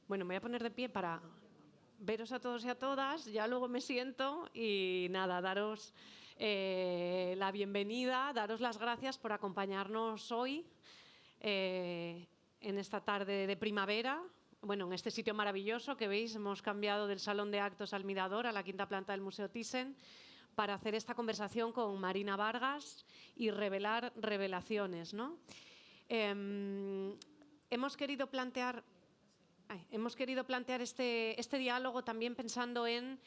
Bueno, me voy a poner de pie para veros a todos y a todas, ya luego me siento y nada, daros la bienvenida, daros las gracias por acompañarnos hoy en esta tarde de primavera. Bueno, en este sitio maravilloso que veis, hemos cambiado del Salón de Actos al Mirador, a la quinta planta del Museo Thyssen, para hacer esta conversación con Marina Vargas y revelar revelaciones, ¿no? Hemos querido plantear este diálogo también pensando en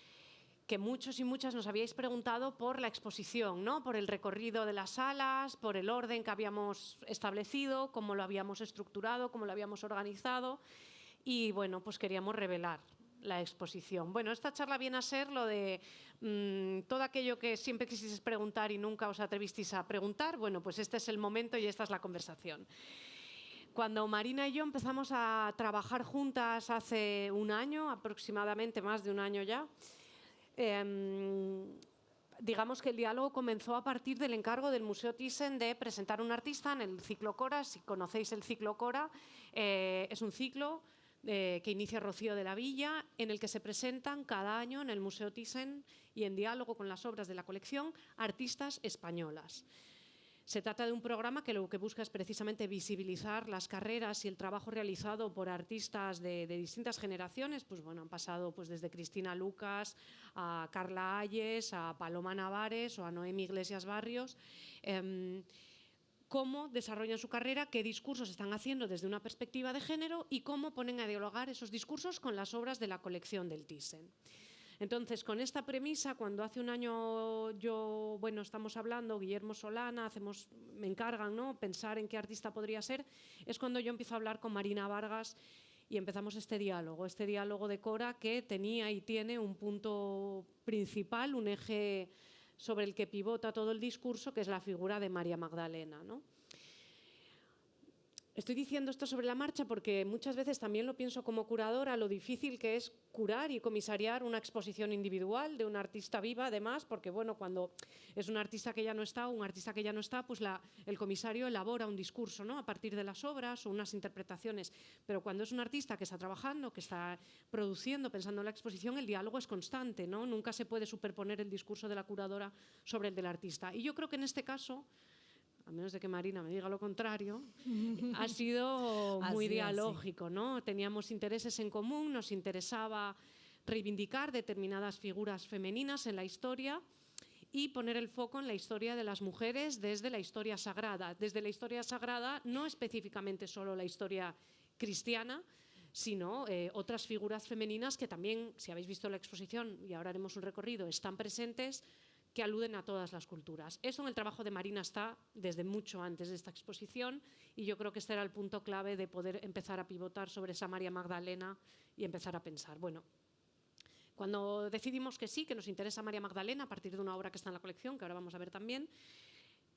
que muchos y muchas nos habíais preguntado por la exposición, ¿no? Por el recorrido de las salas, por el orden que habíamos establecido, cómo lo habíamos estructurado, cómo lo habíamos organizado. Y bueno, pues queríamos revelar la exposición. Bueno, esta charla viene a ser lo de todo aquello que siempre quisisteis preguntar y nunca os atrevisteis a preguntar. Bueno, pues este es el momento y esta es la conversación. Cuando Marina y yo empezamos a trabajar juntas hace un año, aproximadamente más de un año ya, digamos que el diálogo comenzó a partir del encargo del Museo Thyssen de presentar un artista en el ciclo Cora. Si conocéis el ciclo Cora, es un ciclo que inicia Rocío de la Villa, en el que se presentan cada año en el Museo Thyssen y en diálogo con las obras de la colección artistas españolas. Se trata de un programa que lo que busca es precisamente visibilizar las carreras y el trabajo realizado por artistas de distintas generaciones. Pues bueno, han pasado pues desde Cristina Lucas a Carla Hayes, a Paloma Navares o a Noemi Iglesias Barrios. Cómo desarrollan su carrera, qué discursos están haciendo desde una perspectiva de género y cómo ponen a dialogar esos discursos con las obras de la colección del Thyssen. Entonces, con esta premisa, cuando hace un año estamos hablando, Guillermo Solana, me encargan, ¿no?, pensar en qué artista podría ser, es cuando yo empiezo a hablar con Marina Vargas y empezamos este diálogo de Cora que tenía y tiene un punto principal, un eje sobre el que pivota todo el discurso, que es la figura de María Magdalena, ¿no? Estoy diciendo esto sobre la marcha porque muchas veces también lo pienso como curadora, lo difícil que es curar y comisariar una exposición individual de una artista viva, además, porque bueno, cuando es un artista que ya no está, pues el comisario elabora un discurso, ¿no?, a partir de las obras o unas interpretaciones. Pero cuando es un artista que está trabajando, que está produciendo, pensando en la exposición, el diálogo es constante, ¿no? Nunca se puede superponer el discurso de la curadora sobre el del artista. Y yo creo que en este caso, a menos de que Marina me diga lo contrario, ha sido muy dialógico, ¿no? Teníamos intereses en común, nos interesaba reivindicar determinadas figuras femeninas en la historia y poner el foco en la historia de las mujeres desde la historia sagrada. Desde la historia sagrada, no específicamente solo la historia cristiana, sino otras figuras femeninas que también, si habéis visto la exposición, y ahora haremos un recorrido, están presentes, que aluden a todas las culturas. Eso en el trabajo de Marina está desde mucho antes de esta exposición y yo creo que este era el punto clave de poder empezar a pivotar sobre esa María Magdalena y empezar a pensar. Bueno, cuando decidimos que sí, que nos interesa María Magdalena a partir de una obra que está en la colección, que ahora vamos a ver también,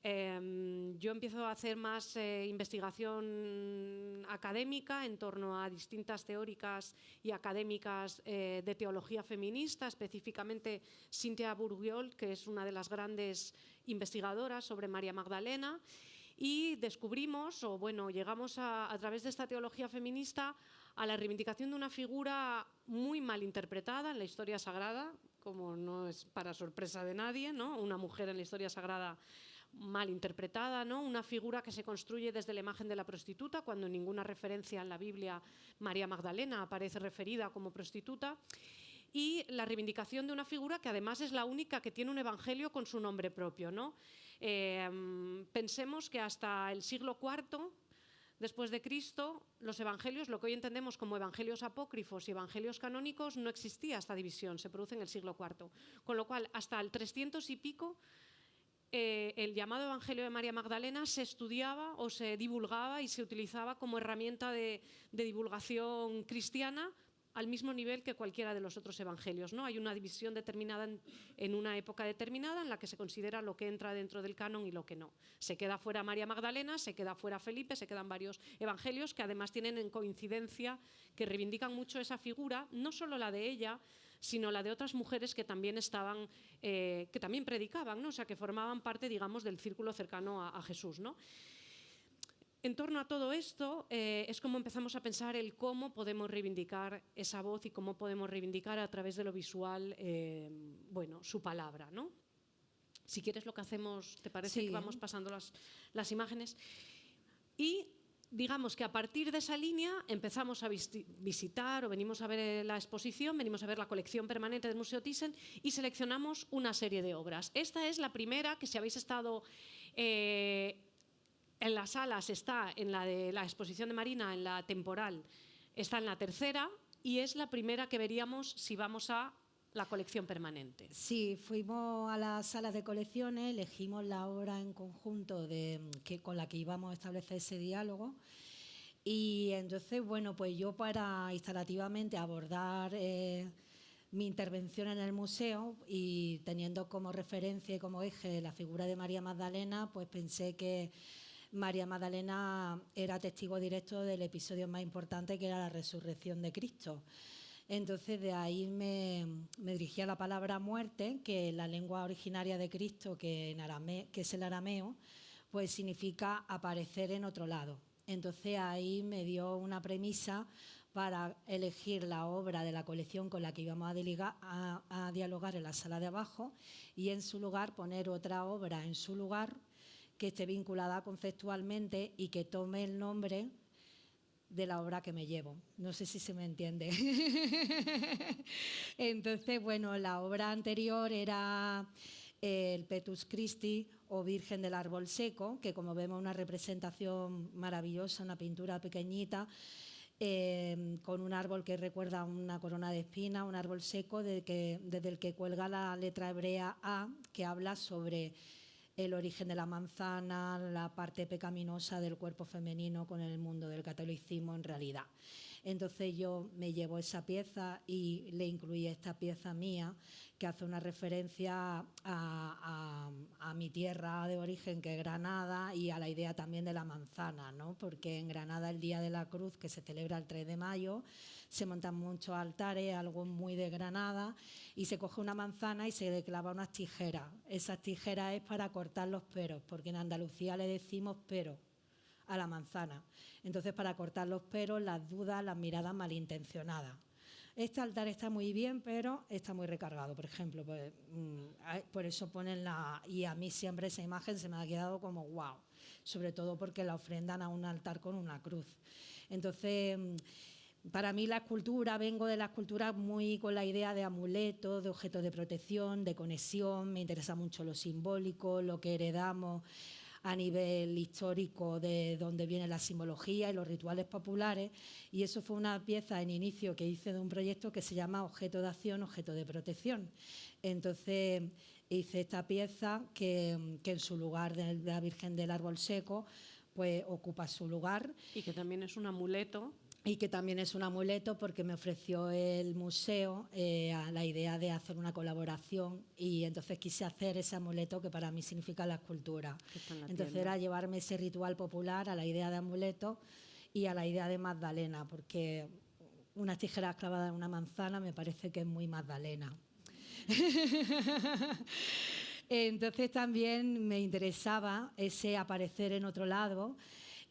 yo empiezo a hacer más investigación académica en torno a distintas teóricas y académicas de teología feminista, específicamente Cynthia Bourguiol, que es una de las grandes investigadoras sobre María Magdalena, y descubrimos, o bueno, llegamos a través de esta teología feminista a la reivindicación de una figura muy mal interpretada en la historia sagrada, como no es para sorpresa de nadie, ¿no? Una mujer en la historia sagrada mal interpretada, ¿no? Una figura que se construye desde la imagen de la prostituta, cuando en ninguna referencia en la Biblia María Magdalena aparece referida como prostituta, y la reivindicación de una figura que además es la única que tiene un evangelio con su nombre propio, ¿no? Pensemos que hasta el siglo IV después de Cristo, los evangelios, lo que hoy entendemos como evangelios apócrifos y evangelios canónicos, no existía esta división, se produce en el siglo IV. Con lo cual, hasta el 300 y pico, el llamado Evangelio de María Magdalena se estudiaba o se divulgaba y se utilizaba como herramienta de divulgación cristiana al mismo nivel que cualquiera de los otros evangelios, ¿no? Hay una división determinada en una época determinada en la que se considera lo que entra dentro del canon y lo que no. Se queda fuera María Magdalena, se queda fuera Felipe, se quedan varios evangelios que además tienen en coincidencia, que reivindican mucho esa figura, no solo la de ella, sino la de otras mujeres que también estaban, que también predicaban, ¿no? O sea, que formaban parte, digamos, del círculo cercano a Jesús, ¿no? En torno a todo esto es como empezamos a pensar el cómo podemos reivindicar esa voz y cómo podemos reivindicar a través de lo visual, su palabra, ¿no? Si quieres lo que hacemos, ¿te parece que vamos pasando las imágenes? Y digamos que a partir de esa línea empezamos a visitar o venimos a ver la exposición, venimos a ver la colección permanente del Museo Thyssen y seleccionamos una serie de obras. Esta es la primera que, si habéis estado en las salas, está en la de la exposición de Marina, en la temporal, está en la tercera y es la primera que veríamos si vamos a la colección permanente. Sí, fuimos a las salas de colecciones, elegimos la obra en conjunto con la que íbamos a establecer ese diálogo. Y entonces, bueno, pues yo para instalativamente abordar mi intervención en el museo y teniendo como referencia y como eje la figura de María Magdalena, pues pensé que María Magdalena era testigo directo del episodio más importante, que era la resurrección de Cristo. Entonces, de ahí me dirigí a la palabra muerte, que en la lengua originaria de Cristo, que es el arameo, pues significa aparecer en otro lado. Entonces, ahí me dio una premisa para elegir la obra de la colección con la que íbamos a dialogar en la sala de abajo y, en su lugar, poner otra obra en su lugar que esté vinculada conceptualmente y que tome el nombre de la obra que me llevo. No sé si se me entiende. Entonces, bueno, la obra anterior era el Petrus Christi o Virgen del Árbol Seco, que, como vemos, una representación maravillosa, una pintura pequeñita, con un árbol que recuerda una corona de espinas, un árbol seco desde el que cuelga la letra hebrea A, que habla sobre el origen de la manzana, la parte pecaminosa del cuerpo femenino con el mundo del catolicismo en realidad. Entonces yo me llevo esa pieza y le incluí esta pieza mía que hace una referencia a mi tierra de origen, que es Granada, y a la idea también de la manzana, ¿no? Porque en Granada el Día de la Cruz, que se celebra el 3 de mayo, se montan muchos altares, algo muy de Granada, y se coge una manzana y se le clava unas tijeras. Esas tijeras es para cortar los peros, porque en Andalucía le decimos pero a la manzana. Entonces, para cortar los peros, las dudas, las miradas malintencionadas. Este altar está muy bien, pero está muy recargado, por ejemplo. Pues, por eso ponen y a mí siempre esa imagen se me ha quedado como wow, sobre todo porque la ofrendan a un altar con una cruz. Entonces, para mí la escultura, vengo de la escultura muy con la idea de amuletos, de objetos de protección, de conexión. Me interesa mucho lo simbólico, lo que heredamos a nivel histórico, de dónde viene la simbología y los rituales populares, y eso fue una pieza en inicio que hice de un proyecto que se llama Objeto de Acción, Objeto de Protección. Entonces hice esta pieza que en su lugar de la Virgen del Árbol Seco pues ocupa su lugar. Y que también es un amuleto. Y que también es un amuleto porque me ofreció el museo a la idea de hacer una colaboración, y entonces quise hacer ese amuleto que para mí significa la escultura. Entonces era llevarme ese ritual popular a la idea de amuleto y a la idea de Magdalena, porque unas tijeras clavadas en una manzana me parece que es muy Magdalena. Entonces también me interesaba ese aparecer en otro lado,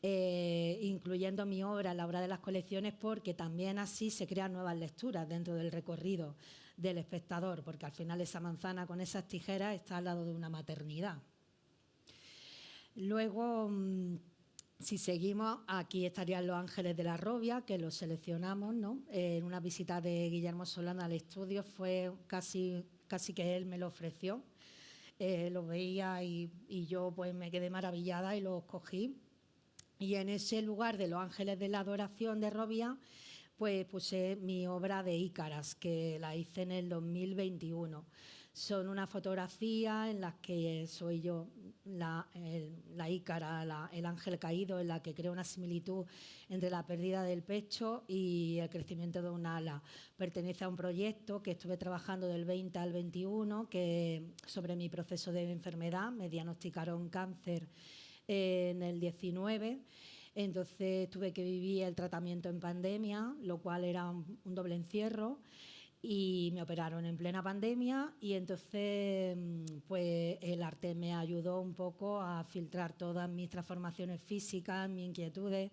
incluyendo mi obra, la obra de las colecciones, porque también así se crean nuevas lecturas dentro del recorrido del espectador, porque al final esa manzana con esas tijeras está al lado de una maternidad. Luego, si seguimos, aquí estarían Los Ángeles de la Robia, que los seleccionamos, ¿no? En una visita de Guillermo Solana al estudio, fue casi que él me lo ofreció. Lo veía y yo pues me quedé maravillada y lo escogí. Y en ese lugar de Los Ángeles de la Adoración de Robia, pues puse mi obra de Ícaras, que la hice en el 2021. Son una fotografía en las que soy yo, la Ícara, el ángel caído, en la que creo una similitud entre la pérdida del pecho y el crecimiento de un ala. Pertenece a un proyecto que estuve trabajando del 20 al 21, sobre mi proceso de enfermedad. Me diagnosticaron cáncer en el 19, entonces tuve que vivir el tratamiento en pandemia, lo cual era un doble encierro, y me operaron en plena pandemia y entonces pues el arte me ayudó un poco a filtrar todas mis transformaciones físicas, mis inquietudes,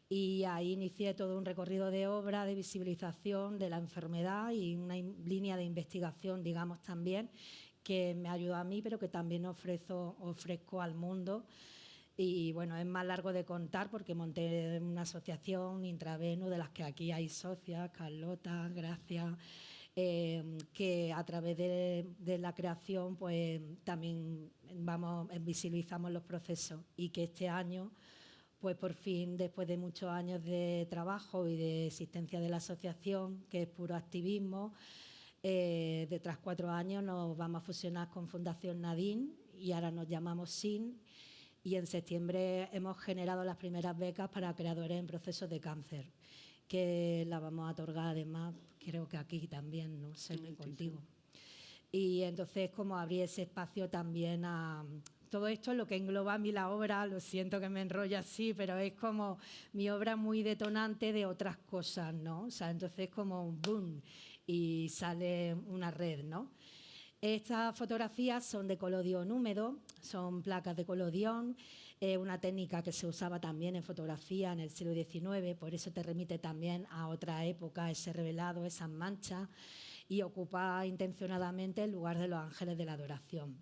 y ahí inicié todo un recorrido de obra, de visibilización de la enfermedad y una línea de investigación, digamos, también, que me ayudó a mí, pero que también ofrezco al mundo. Y bueno, es más largo de contar porque monté una asociación, Intraveno, de las que aquí hay socias, Carlota, Gracia, que a través de la creación pues también visibilizamos los procesos, y que este año, pues por fin, después de muchos años de trabajo y de existencia de la asociación, que es puro activismo, tras 4 años nos vamos a fusionar con Fundación Nadine y ahora nos llamamos SIN. Y en septiembre hemos generado las primeras becas para creadores en procesos de cáncer, que las vamos a otorgar además, creo que aquí también, no sé, contigo. Y entonces, como abrir ese espacio también a... Todo esto es lo que engloba a mí la obra, lo siento que me enrolla así, pero es como mi obra muy detonante de otras cosas, ¿no? O sea, entonces como un boom y sale una red, ¿no? Estas fotografías son de colodión húmedo, son placas de colodión, una técnica que se usaba también en fotografía en el siglo XIX, por eso te remite también a otra época, ese revelado, esas manchas, y ocupa intencionadamente el lugar de los ángeles de la adoración.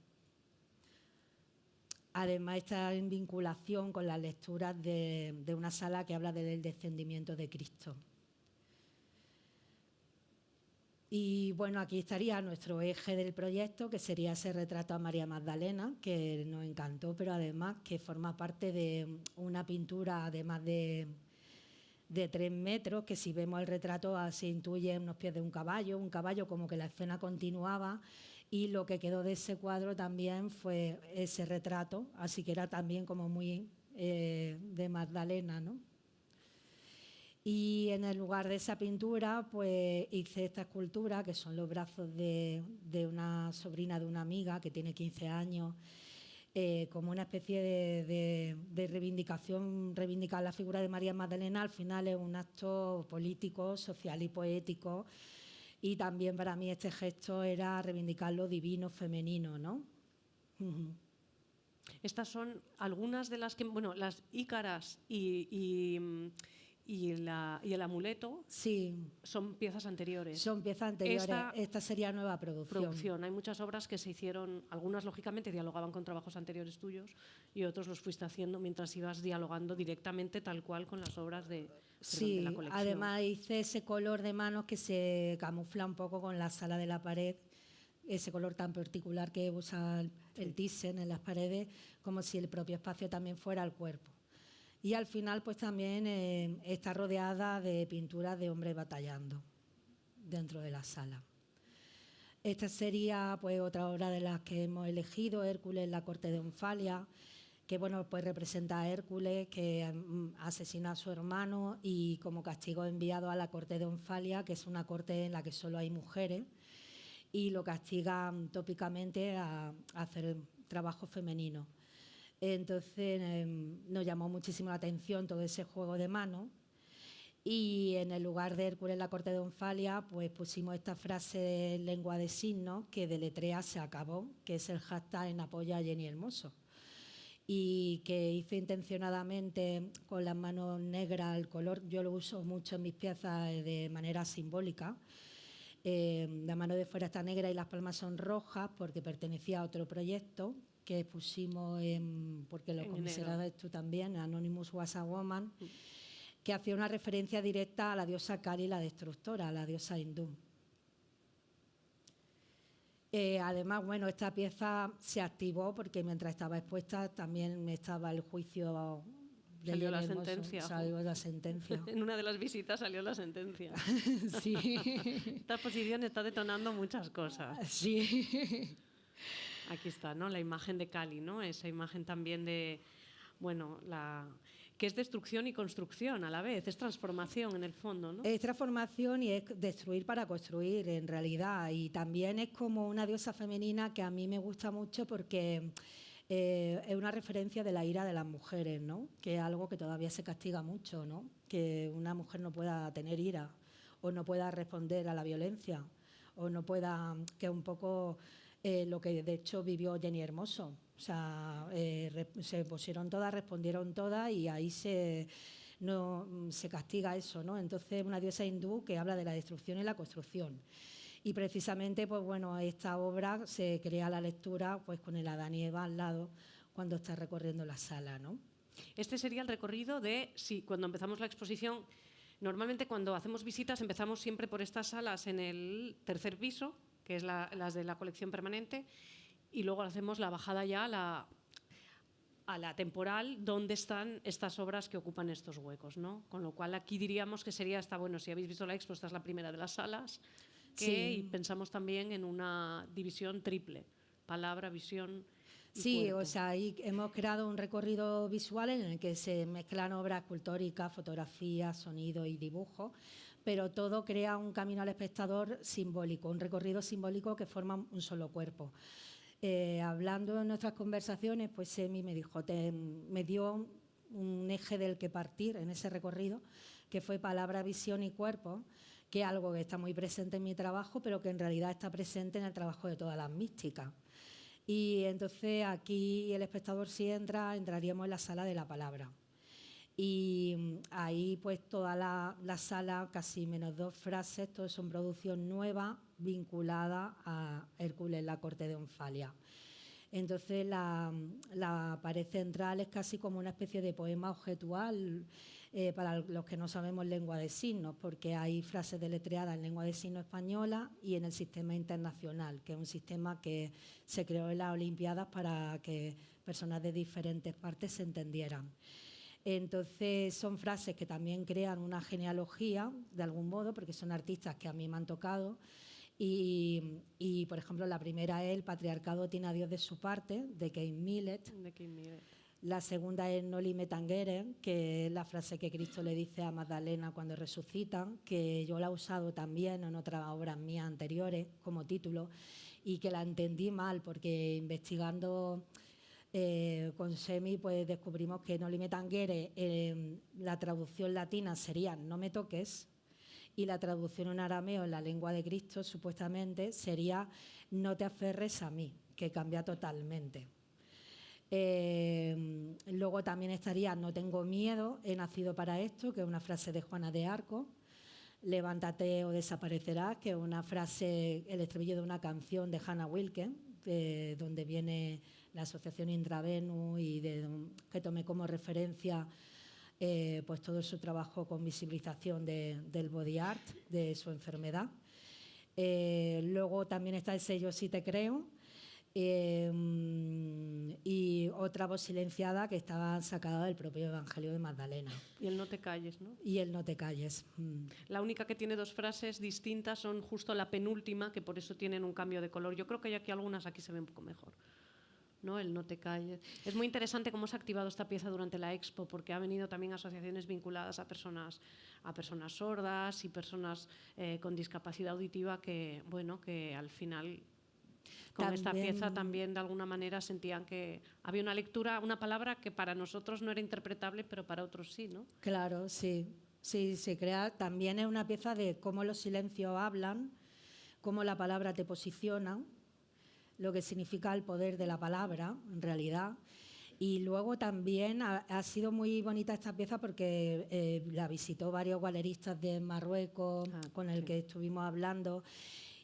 Además, está en vinculación con las lecturas de una sala que habla del descendimiento de Cristo. Y bueno, aquí estaría nuestro eje del proyecto, que sería ese retrato a María Magdalena, que nos encantó, pero además que forma parte de una pintura de más de 3 metros, que si vemos el retrato se intuye unos pies de un caballo como que la escena continuaba, y lo que quedó de ese cuadro también fue ese retrato, así que era también como muy de Magdalena, ¿no? Y en el lugar de esa pintura pues hice esta escultura, que son los brazos de una sobrina de una amiga que tiene 15 años, como una especie de reivindicación, reivindicar la figura de María Magdalena. Al final es un acto político, social y poético, y también para mí este gesto era reivindicar lo divino femenino, ¿no? Estas son algunas de las que, bueno, las ícaras y el amuleto, sí, son piezas anteriores. Son piezas anteriores. Esta sería nueva producción. Hay muchas obras que se hicieron, algunas lógicamente dialogaban con trabajos anteriores tuyos y otros los fuiste haciendo mientras ibas dialogando directamente tal cual con las obras de la colección. Además hice ese color de manos que se camufla un poco con la sala de la pared, ese color tan particular que usa el Thyssen en las paredes, como si el propio espacio también fuera el cuerpo. Y al final pues también está rodeada de pinturas de hombres batallando dentro de la sala. Esta sería pues otra obra de las que hemos elegido, Hércules en la corte de Onfalia, que bueno, pues representa a Hércules, que asesina a su hermano y como castigo enviado a la corte de Onfalia, que es una corte en la que solo hay mujeres, y lo castigan tópicamente a hacer trabajo femenino. Entonces nos llamó muchísimo la atención todo ese juego de manos, y en el lugar de Hércules en la corte de Onfalia pues pusimos esta frase en lengua de signos que deletrea "se acabó", que es el hashtag en apoyo a Jenny Hermoso, y que hice intencionadamente con las manos negras. El color yo lo uso mucho en mis piezas de manera simbólica. La mano de fuera está negra y las palmas son rojas porque pertenecía a otro proyecto que pusimos porque lo considerabas tú también, Anonymous Was a Woman, que hacía una referencia directa a la diosa Kali, la destructora, a la diosa hindú. Además, bueno, esta pieza se activó porque mientras estaba expuesta también estaba el juicio. Salió la sentencia. Salió la sentencia. En una de las visitas salió la sentencia. Sí. Esta exposición está detonando muchas cosas. Sí. Aquí está, ¿no? La imagen de Kali, ¿no? Esa imagen también de, bueno, que es destrucción y construcción a la vez, es transformación en el fondo, ¿no? Es transformación y es destruir para construir, en realidad. Y también es como una diosa femenina que a mí me gusta mucho porque es una referencia de la ira de las mujeres, ¿no? Que es algo que todavía se castiga mucho, ¿no? Que una mujer no pueda tener ira o no pueda responder a la violencia, o no pueda, que es un poco lo que de hecho vivió Jenny Hermoso. O sea, se pusieron todas, respondieron todas y ahí se castiga eso, ¿no? Entonces, una diosa hindú que habla de la destrucción y la construcción. Y precisamente, pues bueno, esta obra se crea la lectura pues con el Adán y Eva al lado cuando está recorriendo la sala, ¿no? Este sería el recorrido de, sí, cuando empezamos la exposición, normalmente cuando hacemos visitas empezamos siempre por estas salas en el tercer piso, que es las de la colección permanente, y luego hacemos la bajada ya a la temporal, donde están estas obras que ocupan estos huecos, ¿no? Con lo cual aquí diríamos que sería esta, bueno, si habéis visto la expo, esta es la primera de las salas, y pensamos también en una división triple, palabra, visión y sí, cuerpo. O sea, ahí hemos creado un recorrido visual en el que se mezclan obras escultóricas, fotografías, sonido y dibujo, pero todo crea un camino al espectador simbólico, un recorrido simbólico que forma un solo cuerpo. Hablando en nuestras conversaciones, pues Semi me dijo, me dio un eje del que partir en ese recorrido, que fue palabra, visión y cuerpo, que es algo que está muy presente en mi trabajo, pero que en realidad está presente en el trabajo de todas las místicas. Y entonces aquí el espectador, si entraríamos en la sala de la palabra. Y ahí pues toda la sala, casi menos 2 frases, todo son producción nueva vinculada a Hércules, la corte de Onfalia. Entonces la pared central es casi como una especie de poema objetual para los que no sabemos lengua de signos, porque hay frases deletreadas en lengua de signos española y en el sistema internacional, que es un sistema que se creó en las Olimpiadas para que personas de diferentes partes se entendieran. Entonces son frases que también crean una genealogía, de algún modo, porque son artistas que a mí me han tocado. Y por ejemplo, la primera es El patriarcado tiene a Dios de su parte, de Kate Millett. La segunda es Noli me tangere, que es la frase que Cristo le dice a Magdalena cuando resucitan, que yo la he usado también en otras obras mías anteriores como título y que la entendí mal porque investigando con Semi pues descubrimos que Noli me tangere, la traducción latina sería no me toques, y la traducción en arameo en la lengua de Cristo supuestamente sería no te aferres a mí, que cambia totalmente. Luego también estaría no tengo miedo, he nacido para esto, que es una frase de Juana de Arco. Levántate o desaparecerás, que es una frase, el estribillo de una canción de Hannah Wilke, donde viene la asociación Intravenus y que tomé como referencia pues todo su trabajo con visibilización del body art, de su enfermedad. Luego también está el sello Sí te creo, y otra voz silenciada que estaba sacada del propio Evangelio de Magdalena. Y el no te calles, ¿no? Y el no te calles. La única que tiene 2 frases distintas son justo la penúltima, que por eso tienen un cambio de color. Yo creo que hay aquí algunas, aquí se ven un poco mejor, ¿no? El no te calles. Es muy interesante cómo se ha activado esta pieza durante la Expo, porque ha venido también asociaciones vinculadas a personas sordas y personas con discapacidad auditiva que, bueno, que al final con esta pieza también de alguna manera sentían que había una lectura, una palabra que para nosotros no era interpretable, pero para otros sí, ¿no? Claro, sí. Sí, se crea. También es una pieza de cómo los silencios hablan, cómo la palabra te posiciona, lo que significa el poder de la palabra, en realidad. Y luego también ha sido muy bonita esta pieza porque la visitó varios galeristas de Marruecos, con el que estuvimos hablando,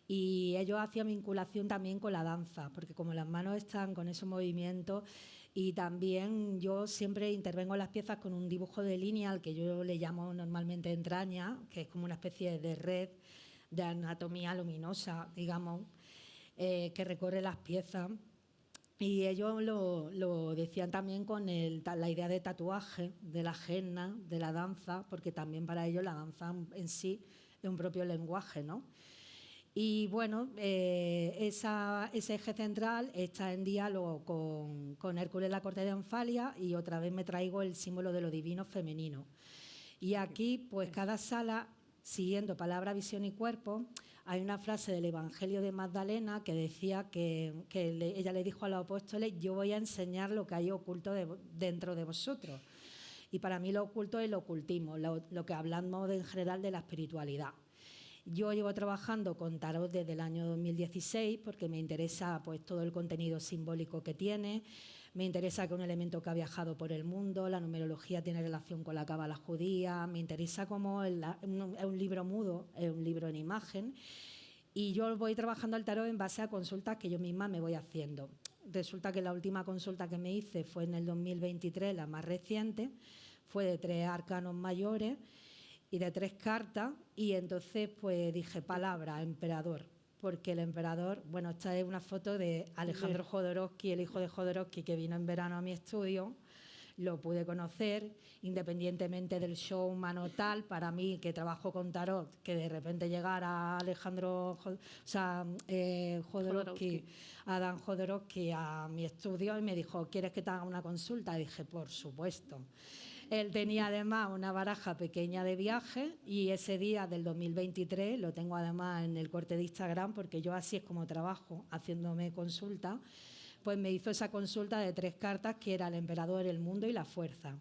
y ellos hacían vinculación también con la danza, porque como las manos están con esos movimientos, y también yo siempre intervengo en las piezas con un dibujo de línea, al que yo le llamo normalmente entraña, que es como una especie de red de anatomía luminosa, digamos, que recorre las piezas. Y ellos lo decían también con la idea de tatuaje, de la henna, de la danza, porque también para ellos la danza en sí es un propio lenguaje, ¿no? Y bueno, ese eje central está en diálogo con Hércules, la corte de Onfalia, y otra vez me traigo el símbolo de lo divino femenino. Y aquí, pues cada sala, siguiendo palabra, visión y cuerpo, hay una frase del Evangelio de Magdalena que decía que ella le dijo a los apóstoles: yo voy a enseñar lo que hay oculto dentro de vosotros. Y para mí lo oculto es el ocultismo, lo que hablamos en general de la espiritualidad. Yo llevo trabajando con tarot desde el año 2016 porque me interesa pues, todo el contenido simbólico que tiene. Me interesa que un elemento que ha viajado por el mundo, la numerología tiene relación con la cábala judía, me interesa como es un libro mudo, es un libro en imagen, y yo voy trabajando el tarot en base a consultas que yo misma me voy haciendo. Resulta que la última consulta que me hice fue en el 2023, la más reciente, fue de 3 arcanos mayores y de 3 cartas, y entonces pues dije palabra, emperador. Porque el emperador, bueno, esta es una foto de Alejandro Jodorowsky, el hijo de Jodorowsky, que vino en verano a mi estudio. Lo pude conocer, independientemente del showman o tal. Para mí, que trabajo con tarot, que de repente llegara Jodorowsky, Adam Jodorowsky, a mi estudio y me dijo, ¿quieres que te haga una consulta? Y dije, por supuesto. Él tenía además una baraja pequeña de viaje y ese día del 2023, lo tengo además en el corte de Instagram, porque yo así es como trabajo, haciéndome consulta, pues me hizo esa consulta de 3 cartas que era el emperador, el mundo y la fuerza.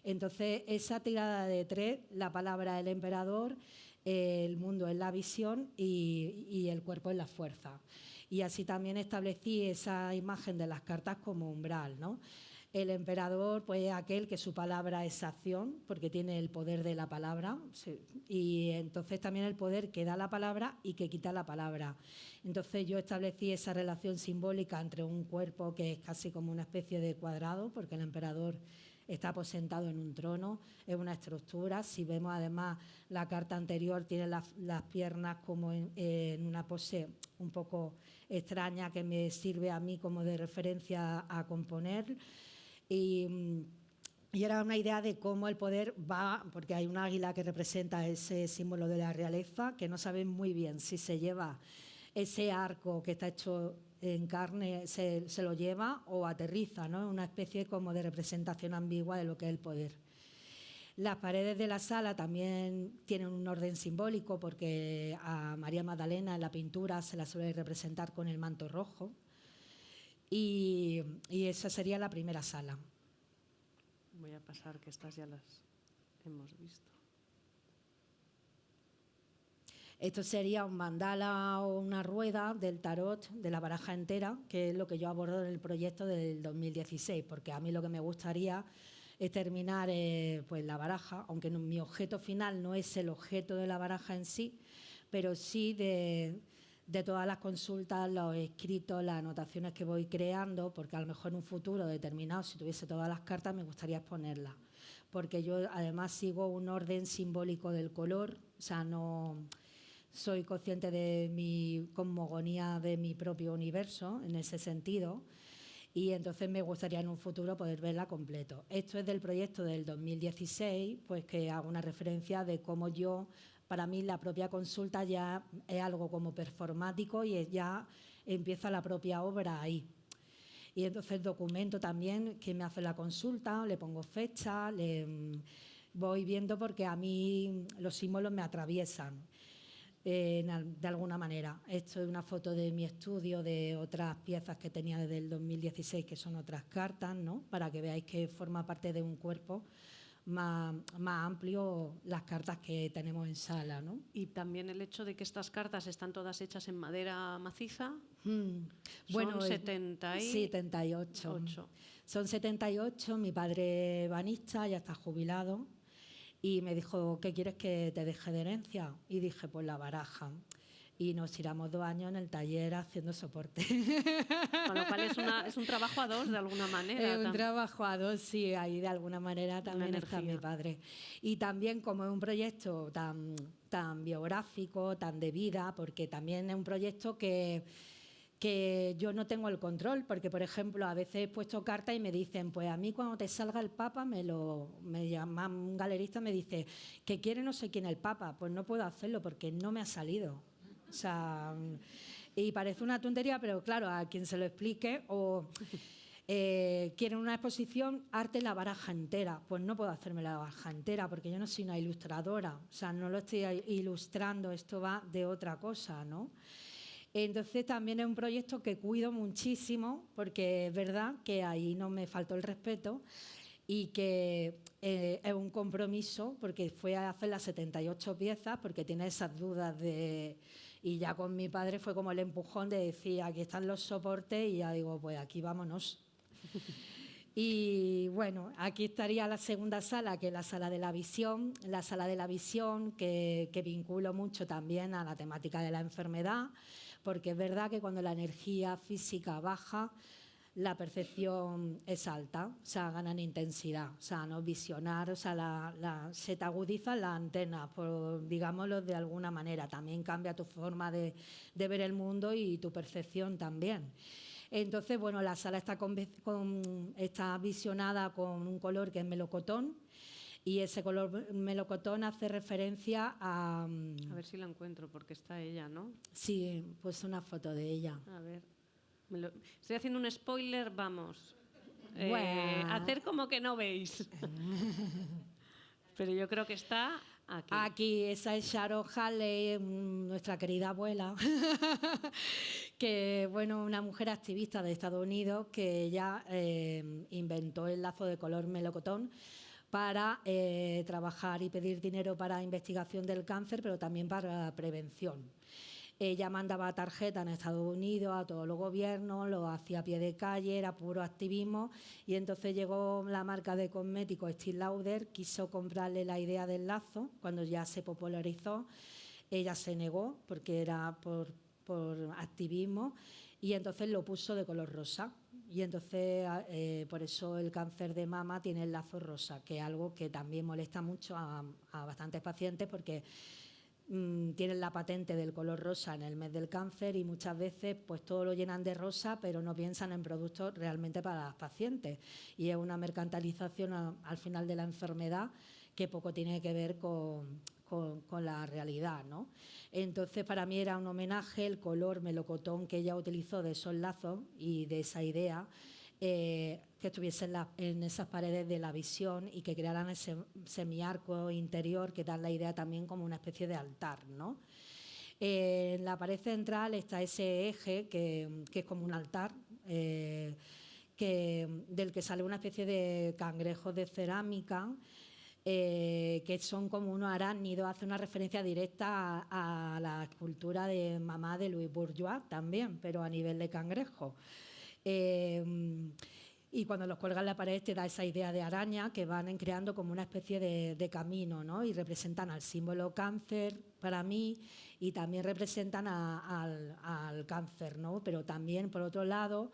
Entonces, esa tirada de 3, la palabra el emperador, el mundo es la visión y el cuerpo es la fuerza. Y así también establecí esa imagen de las cartas como umbral, ¿no? El emperador, pues, es aquel que su palabra es acción, porque tiene el poder de la palabra, y entonces también el poder que da la palabra y que quita la palabra. Entonces yo establecí esa relación simbólica entre un cuerpo que es casi como una especie de cuadrado, porque el emperador está aposentado en un trono, es una estructura. Si vemos además la carta anterior, tiene las piernas como en una pose un poco extraña que me sirve a mí como de referencia a componer. Y era una idea de cómo el poder va, porque hay un águila que representa ese símbolo de la realeza, que no saben muy bien si se lleva ese arco que está hecho en carne, se lo lleva o aterriza, ¿no? Una especie como de representación ambigua de lo que es el poder. Las paredes de la sala también tienen un orden simbólico, porque a María Magdalena en la pintura se la suele representar con el manto rojo. Y esa sería la primera sala. Voy a pasar, que estas ya las hemos visto. Esto sería un mandala o una rueda del tarot, de la baraja entera, que es lo que yo abordo en el proyecto del 2016, porque a mí lo que me gustaría es terminar pues la baraja, aunque mi objeto final no es el objeto de la baraja en sí, pero sí de todas las consultas, los escritos, las anotaciones que voy creando, porque a lo mejor en un futuro determinado, si tuviese todas las cartas, me gustaría exponerlas. Porque yo además sigo un orden simbólico del color, o sea, no soy consciente de mi cosmogonía, de mi propio universo, en ese sentido, y entonces me gustaría en un futuro poder verla completo. Esto es del proyecto del 2016, pues que hago una referencia de cómo yo... Para mí la propia consulta ya es algo como performático y ya empieza la propia obra ahí. Y entonces documento también quién me hace la consulta, le pongo fecha, voy viendo, porque a mí los símbolos me atraviesan de alguna manera. Esto es una foto de mi estudio, de otras piezas que tenía desde el 2016, que son otras cartas, ¿no? Para que veáis que forma parte de un cuerpo más amplio las cartas que tenemos en sala, ¿no? Y también el hecho de que estas cartas están todas hechas en madera maciza. Bueno, son 78. Son 78. Mi padre banista, ya está jubilado, y me dijo, ¿qué quieres que te deje de herencia? Y dije, pues la baraja. Y nos tiramos 2 años en el taller haciendo soporte. Con lo cual es un trabajo a 2 de alguna manera. Es un trabajo a 2, sí, ahí de alguna manera también está mi padre. Y también como es un proyecto tan biográfico, tan de vida, porque también es un proyecto que yo no tengo el control, porque, por ejemplo, a veces he puesto cartas y me dicen, pues a mí cuando te salga el Papa, me llama un galerista, me dice, que quiere no sé quién el Papa. Pues no puedo hacerlo porque no me ha salido. O sea, y parece una tontería, pero claro, a quien se lo explique, o quieren una exposición arte en la baraja entera, pues no puedo hacerme la baraja entera porque yo no soy una ilustradora, o sea, no lo estoy ilustrando, esto va de otra cosa, ¿no? Entonces también es un proyecto que cuido muchísimo, porque es verdad que ahí no me faltó el respeto. y que es un compromiso porque fue a hacer las 78 piezas porque tiene esas dudas de... Y ya con mi padre fue como el empujón de decir, aquí están los soportes y ya digo, pues aquí vámonos. Y bueno, aquí estaría la segunda sala, que es la sala de la visión. La sala de la visión que vinculo mucho también a la temática de la enfermedad, porque es verdad que cuando la energía física baja, la percepción es alta, o sea, ganan intensidad, o sea, no visionar, o sea, se te agudizan las antenas, por, digámoslo de alguna manera, también cambia tu forma de ver el mundo y tu percepción también. Entonces, bueno, la sala está visionada con un color que es melocotón, y ese color melocotón hace referencia a... A ver si la encuentro, porque está ella, ¿no? Sí, pues una foto de ella. A ver, estoy haciendo un spoiler, vamos. Bueno. Hacer como que no veis. Pero yo creo que está aquí. Aquí, esa es Sharon Halley, nuestra querida abuela, que, bueno, una mujer activista de Estados Unidos que ella inventó el lazo de color melocotón para trabajar y pedir dinero para investigación del cáncer, pero también para prevención. Ella mandaba tarjetas en Estados Unidos a todos los gobiernos, lo hacía a pie de calle, era puro activismo, y entonces llegó la marca de cosméticos Estée Lauder, quiso comprarle la idea del lazo cuando ya se popularizó. Ella se negó porque era por activismo, y entonces lo puso de color rosa. Y entonces por eso el cáncer de mama tiene el lazo rosa, que es algo que también molesta mucho a bastantes pacientes porque tienen la patente del color rosa en el mes del cáncer y muchas veces pues todo lo llenan de rosa, pero no piensan en productos realmente para las pacientes, y es una mercantilización al final de la enfermedad que poco tiene que ver con la realidad, ¿no? Entonces, para mí era un homenaje el color melocotón que ella utilizó de esos lazos y de esa idea, que estuviese en esas paredes de la visión y que crearan ese semiarco interior que da la idea también como una especie de altar, ¿no? En la pared central está ese eje que es como un altar, del que sale una especie de cangrejos de cerámica, que son como unos arácnidos, hace una referencia directa a la escultura de Mamá de Louis Bourgeois también, pero a nivel de cangrejo. Y cuando los cuelgan en la pared te da esa idea de araña que van creando como una especie de camino, ¿no? Y representan al símbolo cáncer para mí y también representan al cáncer, ¿no? Pero también, por otro lado,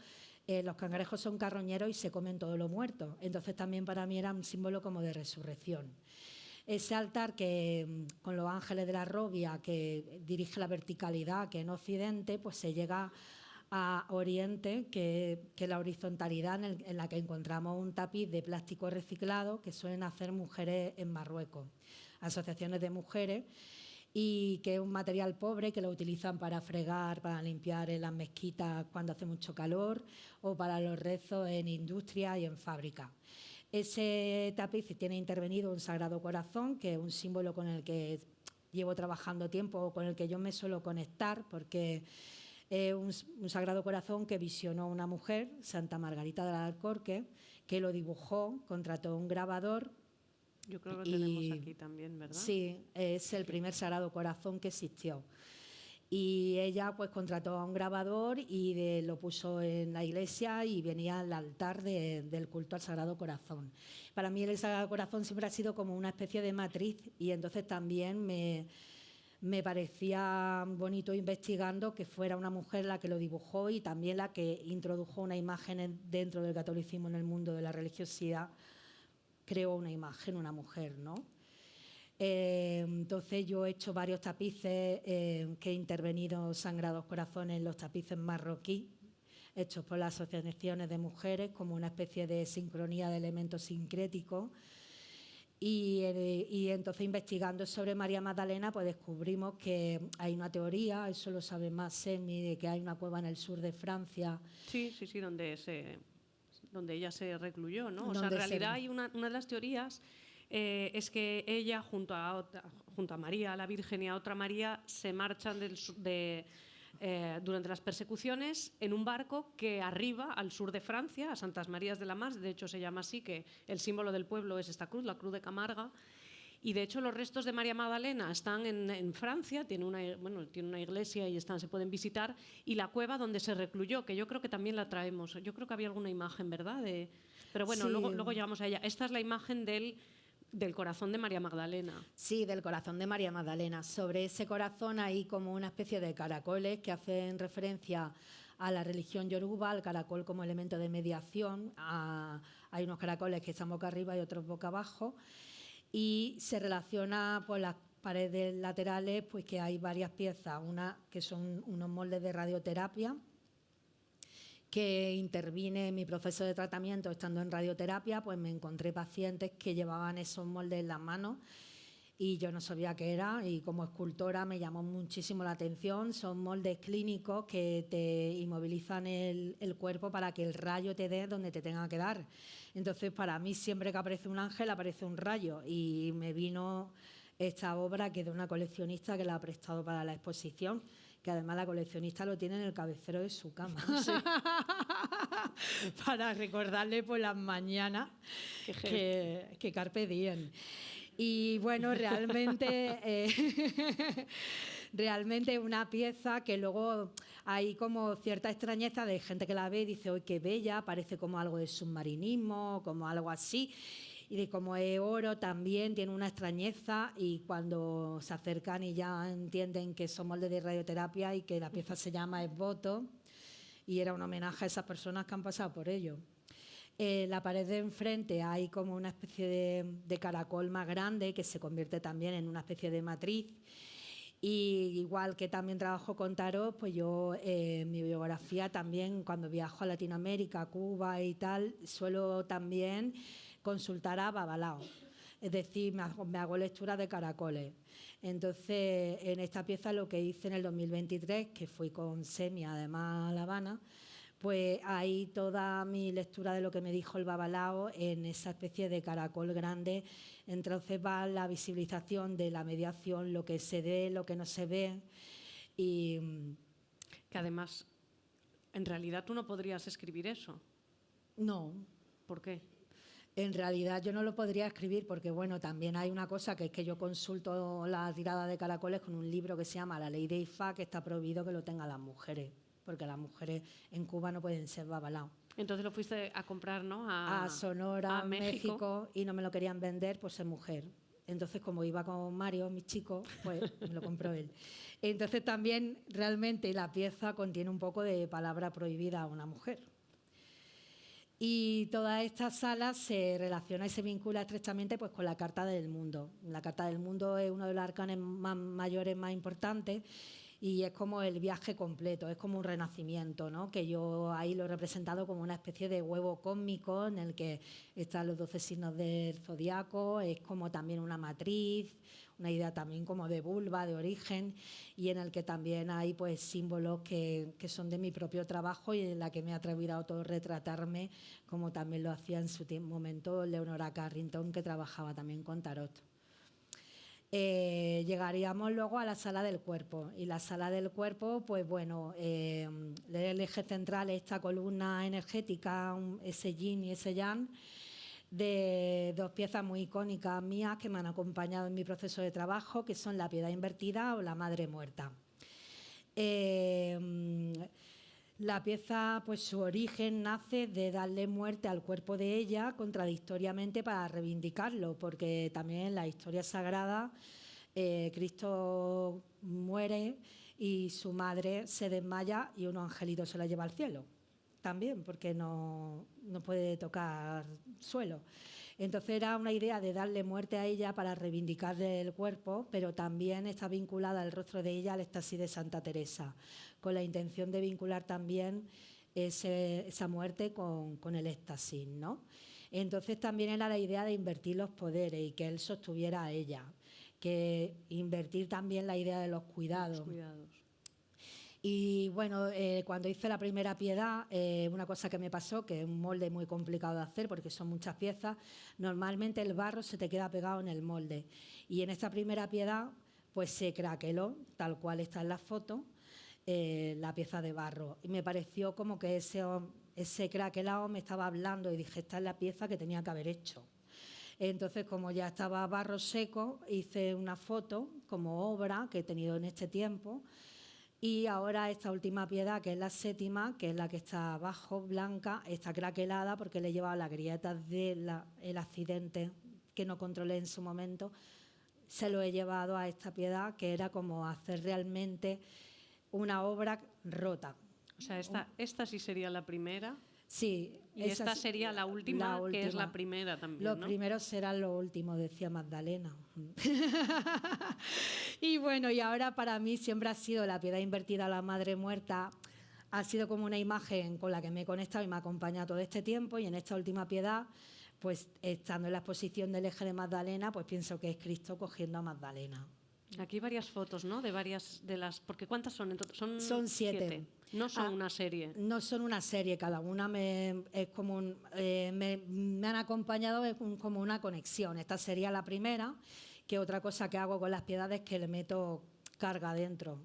los cangrejos son carroñeros y se comen todo lo muerto. Entonces también para mí era un símbolo como de resurrección. Ese altar que con los ángeles de la Robia que dirige la verticalidad, que en Occidente pues se llega a Oriente, que la horizontalidad en la que encontramos un tapiz de plástico reciclado que suelen hacer mujeres en Marruecos, asociaciones de mujeres, y que es un material pobre que lo utilizan para fregar, para limpiar en las mezquitas cuando hace mucho calor o para los rezos en industria y en fábricas. Ese tapiz tiene intervenido un Sagrado Corazón, que es un símbolo con el que llevo trabajando tiempo, con el que yo me suelo conectar, porque es un Sagrado Corazón que visionó una mujer, Santa Margarita de Alarcorque, que lo dibujó, contrató un grabador. Yo creo que lo tenemos aquí también, ¿verdad? Sí, es el primer Sagrado Corazón que existió. Y ella pues contrató a un grabador y lo puso en la iglesia y venía al altar del culto al Sagrado Corazón. Para mí el Sagrado Corazón siempre ha sido como una especie de matriz, y entonces también me parecía bonito investigando que fuera una mujer la que lo dibujó y también la que introdujo una imagen dentro del catolicismo en el mundo de la religiosidad. Creó una imagen, una mujer, ¿no? Entonces yo he hecho varios tapices que he intervenido Sagrados Corazones en los tapices marroquí, hechos por las asociaciones de mujeres, como una especie de sincronía de elementos sincréticos. Y entonces, investigando sobre María Magdalena, pues descubrimos que hay una teoría, eso lo sabe más Semi, de que hay una cueva en el sur de Francia. Sí, donde ella se recluyó, ¿no? O sea, en realidad hay una de las teorías es que ella, junto a María, la Virgen, y a otra María, se marchan durante las persecuciones en un barco que arriba al sur de Francia, a Santas Marías de la Mas, de hecho se llama así, que el símbolo del pueblo es esta cruz, la cruz de Camarga. Y de hecho los restos de María Magdalena están en Francia, tiene una iglesia y se pueden visitar, y la cueva donde se recluyó, que yo creo que también la traemos. Yo creo que había alguna imagen, ¿verdad? Pero bueno, Sí. luego llegamos a ella. Esta es la imagen del corazón de María Magdalena. Sí, del corazón de María Magdalena. Sobre ese corazón hay como una especie de caracoles que hacen referencia a la religión yoruba, al caracol como elemento de mediación. Hay unos caracoles que están boca arriba y otros boca abajo. Y se relaciona pues las paredes laterales, pues que hay varias piezas, una que son unos moldes de radioterapia, que intervine en mi proceso de tratamiento estando en radioterapia, pues me encontré pacientes que llevaban esos moldes en las manos y yo no sabía qué era, y como escultora me llamó muchísimo la atención. Son moldes clínicos que te inmovilizan el cuerpo para que el rayo te dé donde te tenga que dar. Entonces, para mí, siempre que aparece un ángel, aparece un rayo, y me vino esta obra, que es de una coleccionista que la ha prestado para la exposición, que además la coleccionista lo tiene en el cabecero de su cama. Sí. Para recordarle por las mañanas que carpe diem. Y bueno, realmente realmente una pieza que luego hay como cierta extrañeza de gente que la ve y dice, ¡ay, qué bella! Parece como algo de submarinismo, como algo así. Y de como es oro también tiene una extrañeza, y cuando se acercan y ya entienden que son moldes de radioterapia y que la pieza se llama Esboto, y era un homenaje a esas personas que han pasado por ello. La pared de enfrente hay como una especie de caracol más grande que se convierte también en una especie de matriz. Y igual que también trabajo con tarot, pues yo en mi biografía también, cuando viajo a Latinoamérica, Cuba y tal, suelo también consultar a Babalao. Es decir, me hago lectura de caracoles. Entonces, en esta pieza lo que hice en el 2023, que fui con Semi además a La Habana, pues hay toda mi lectura de lo que me dijo el Babalao en esa especie de caracol grande. Entonces va la visibilización de la mediación, lo que se ve, lo que no se ve. Y que además, en realidad tú no podrías escribir eso. No. ¿Por qué? En realidad yo no lo podría escribir porque, bueno, también hay una cosa, que es que yo consulto la tirada de caracoles con un libro que se llama La Ley de Ifá, que está prohibido que lo tengan las mujeres, porque las mujeres en Cuba no pueden ser Babalao. Entonces lo fuiste a comprar, ¿no? A Sonora, a México, y no me lo querían vender por ser mujer. Entonces, como iba con Mario, mi chico, pues me lo compró él. Entonces también realmente la pieza contiene un poco de palabra prohibida a una mujer. Y toda esta sala se relaciona y se vincula estrechamente pues con la Carta del Mundo. La Carta del Mundo es uno de los arcanes más mayores, más importantes, y es como el viaje completo, es como un renacimiento, ¿no? Que yo ahí lo he representado como una especie de huevo cósmico en el que están los 12 signos del zodiaco, es como también una matriz, una idea también como de vulva, de origen, y en el que también hay pues símbolos que son de mi propio trabajo y en la que me he atrevido a autorretratarme, como también lo hacía en su momento Leonora Carrington, que trabajaba también con tarot. Llegaríamos luego a la sala del cuerpo, y la sala del cuerpo, pues bueno, el eje central es esta columna energética, ese yin y ese yang, de dos piezas muy icónicas mías que me han acompañado en mi proceso de trabajo, que son la piedad invertida o la madre muerta. La pieza, pues su origen nace de darle muerte al cuerpo de ella contradictoriamente para reivindicarlo, porque también en la historia sagrada Cristo muere y su madre se desmaya y un angelito se la lleva al cielo también, porque no puede tocar suelo. Entonces era una idea de darle muerte a ella para reivindicarle el cuerpo, pero también está vinculada el rostro de ella al éxtasis de Santa Teresa, con la intención de vincular también esa muerte con el éxtasis, ¿no? Entonces también era la idea de invertir los poderes y que él sostuviera a ella, que invertir también la idea de los cuidados. Los cuidados. Y bueno, cuando hice la primera piedad, una cosa que me pasó, que es un molde muy complicado de hacer porque son muchas piezas, normalmente el barro se te queda pegado en el molde. Y en esta primera piedad, pues se craqueló, tal cual está en la foto, la pieza de barro. Y me pareció como que ese craquelado me estaba hablando y dije, esta es la pieza que tenía que haber hecho. Entonces, como ya estaba barro seco, hice una foto como obra que he tenido en este tiempo. Y ahora esta última piedad, que es la 7ª, que es la que está abajo, blanca, está craquelada porque le he llevado las grietas del accidente que no controlé en su momento. Se lo he llevado a esta piedad, que era como hacer realmente una obra rota. O sea, esta sí sería la primera. Sí. Y esta sería la última, que es la primera también, Los ¿no? primeros serán los últimos, decía Magdalena. Y bueno, y ahora para mí siempre ha sido la piedad invertida a la Madre Muerta. Ha sido como una imagen con la que me he conectado y me ha acompañado todo este tiempo. Y en esta última piedad, pues estando en la exposición del eje de Magdalena, pues pienso que es Cristo cogiendo a Magdalena. Aquí hay varias fotos, ¿no? De varias de las... Porque ¿cuántas son? Son 7. No son una serie. No son una serie, cada una es como me han acompañado como una conexión. Esta sería la primera, que otra cosa que hago con las piedades es que le meto carga dentro. O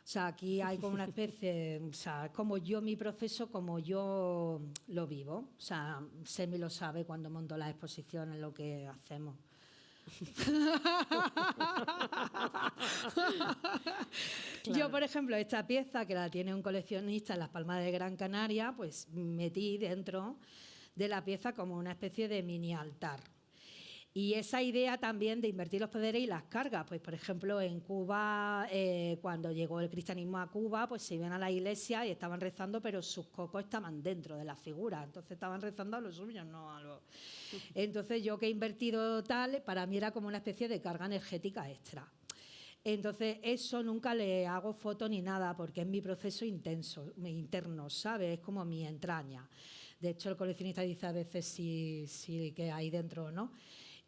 sea, aquí hay como una especie, o sea, es como yo mi proceso, como yo lo vivo. O sea, Semi lo sabe cuando monto las exposiciones, lo que hacemos. Claro. Yo, por ejemplo, esta pieza que la tiene un coleccionista en Las Palmas de Gran Canaria, pues metí dentro de la pieza como una especie de mini altar. Y esa idea también de invertir los poderes y las cargas, pues por ejemplo en Cuba, cuando llegó el cristianismo a Cuba, pues se iban a la iglesia y estaban rezando, pero sus cocos estaban dentro de las figuras, entonces estaban rezando a los suyos, no a los... Entonces yo que he invertido tal, para mí era como una especie de carga energética extra. Entonces eso nunca le hago foto ni nada, porque es mi proceso intenso, interno, ¿sabes? Es como mi entraña. De hecho el coleccionista dice a veces si que hay dentro o no.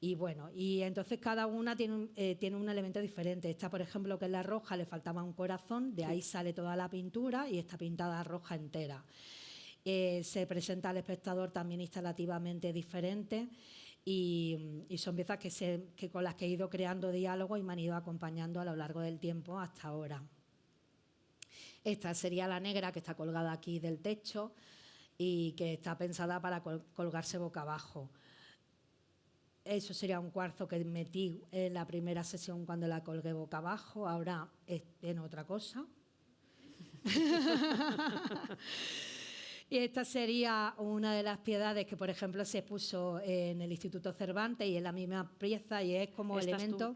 Y bueno, y entonces cada una tiene un elemento diferente. Esta, por ejemplo, que es la roja, le faltaba un corazón, de ahí sale toda la pintura y está pintada roja entera. Se presenta al espectador también instalativamente diferente y son piezas que con las que he ido creando diálogo y me han ido acompañando a lo largo del tiempo hasta ahora. Esta sería la negra que está colgada aquí del techo y que está pensada para colgarse boca abajo. Eso sería un cuarzo que metí en la primera sesión cuando la colgué boca abajo, ahora es en otra cosa. Y esta sería una de las piedades que, por ejemplo, se puso en el Instituto Cervantes y es la misma pieza y es como elemento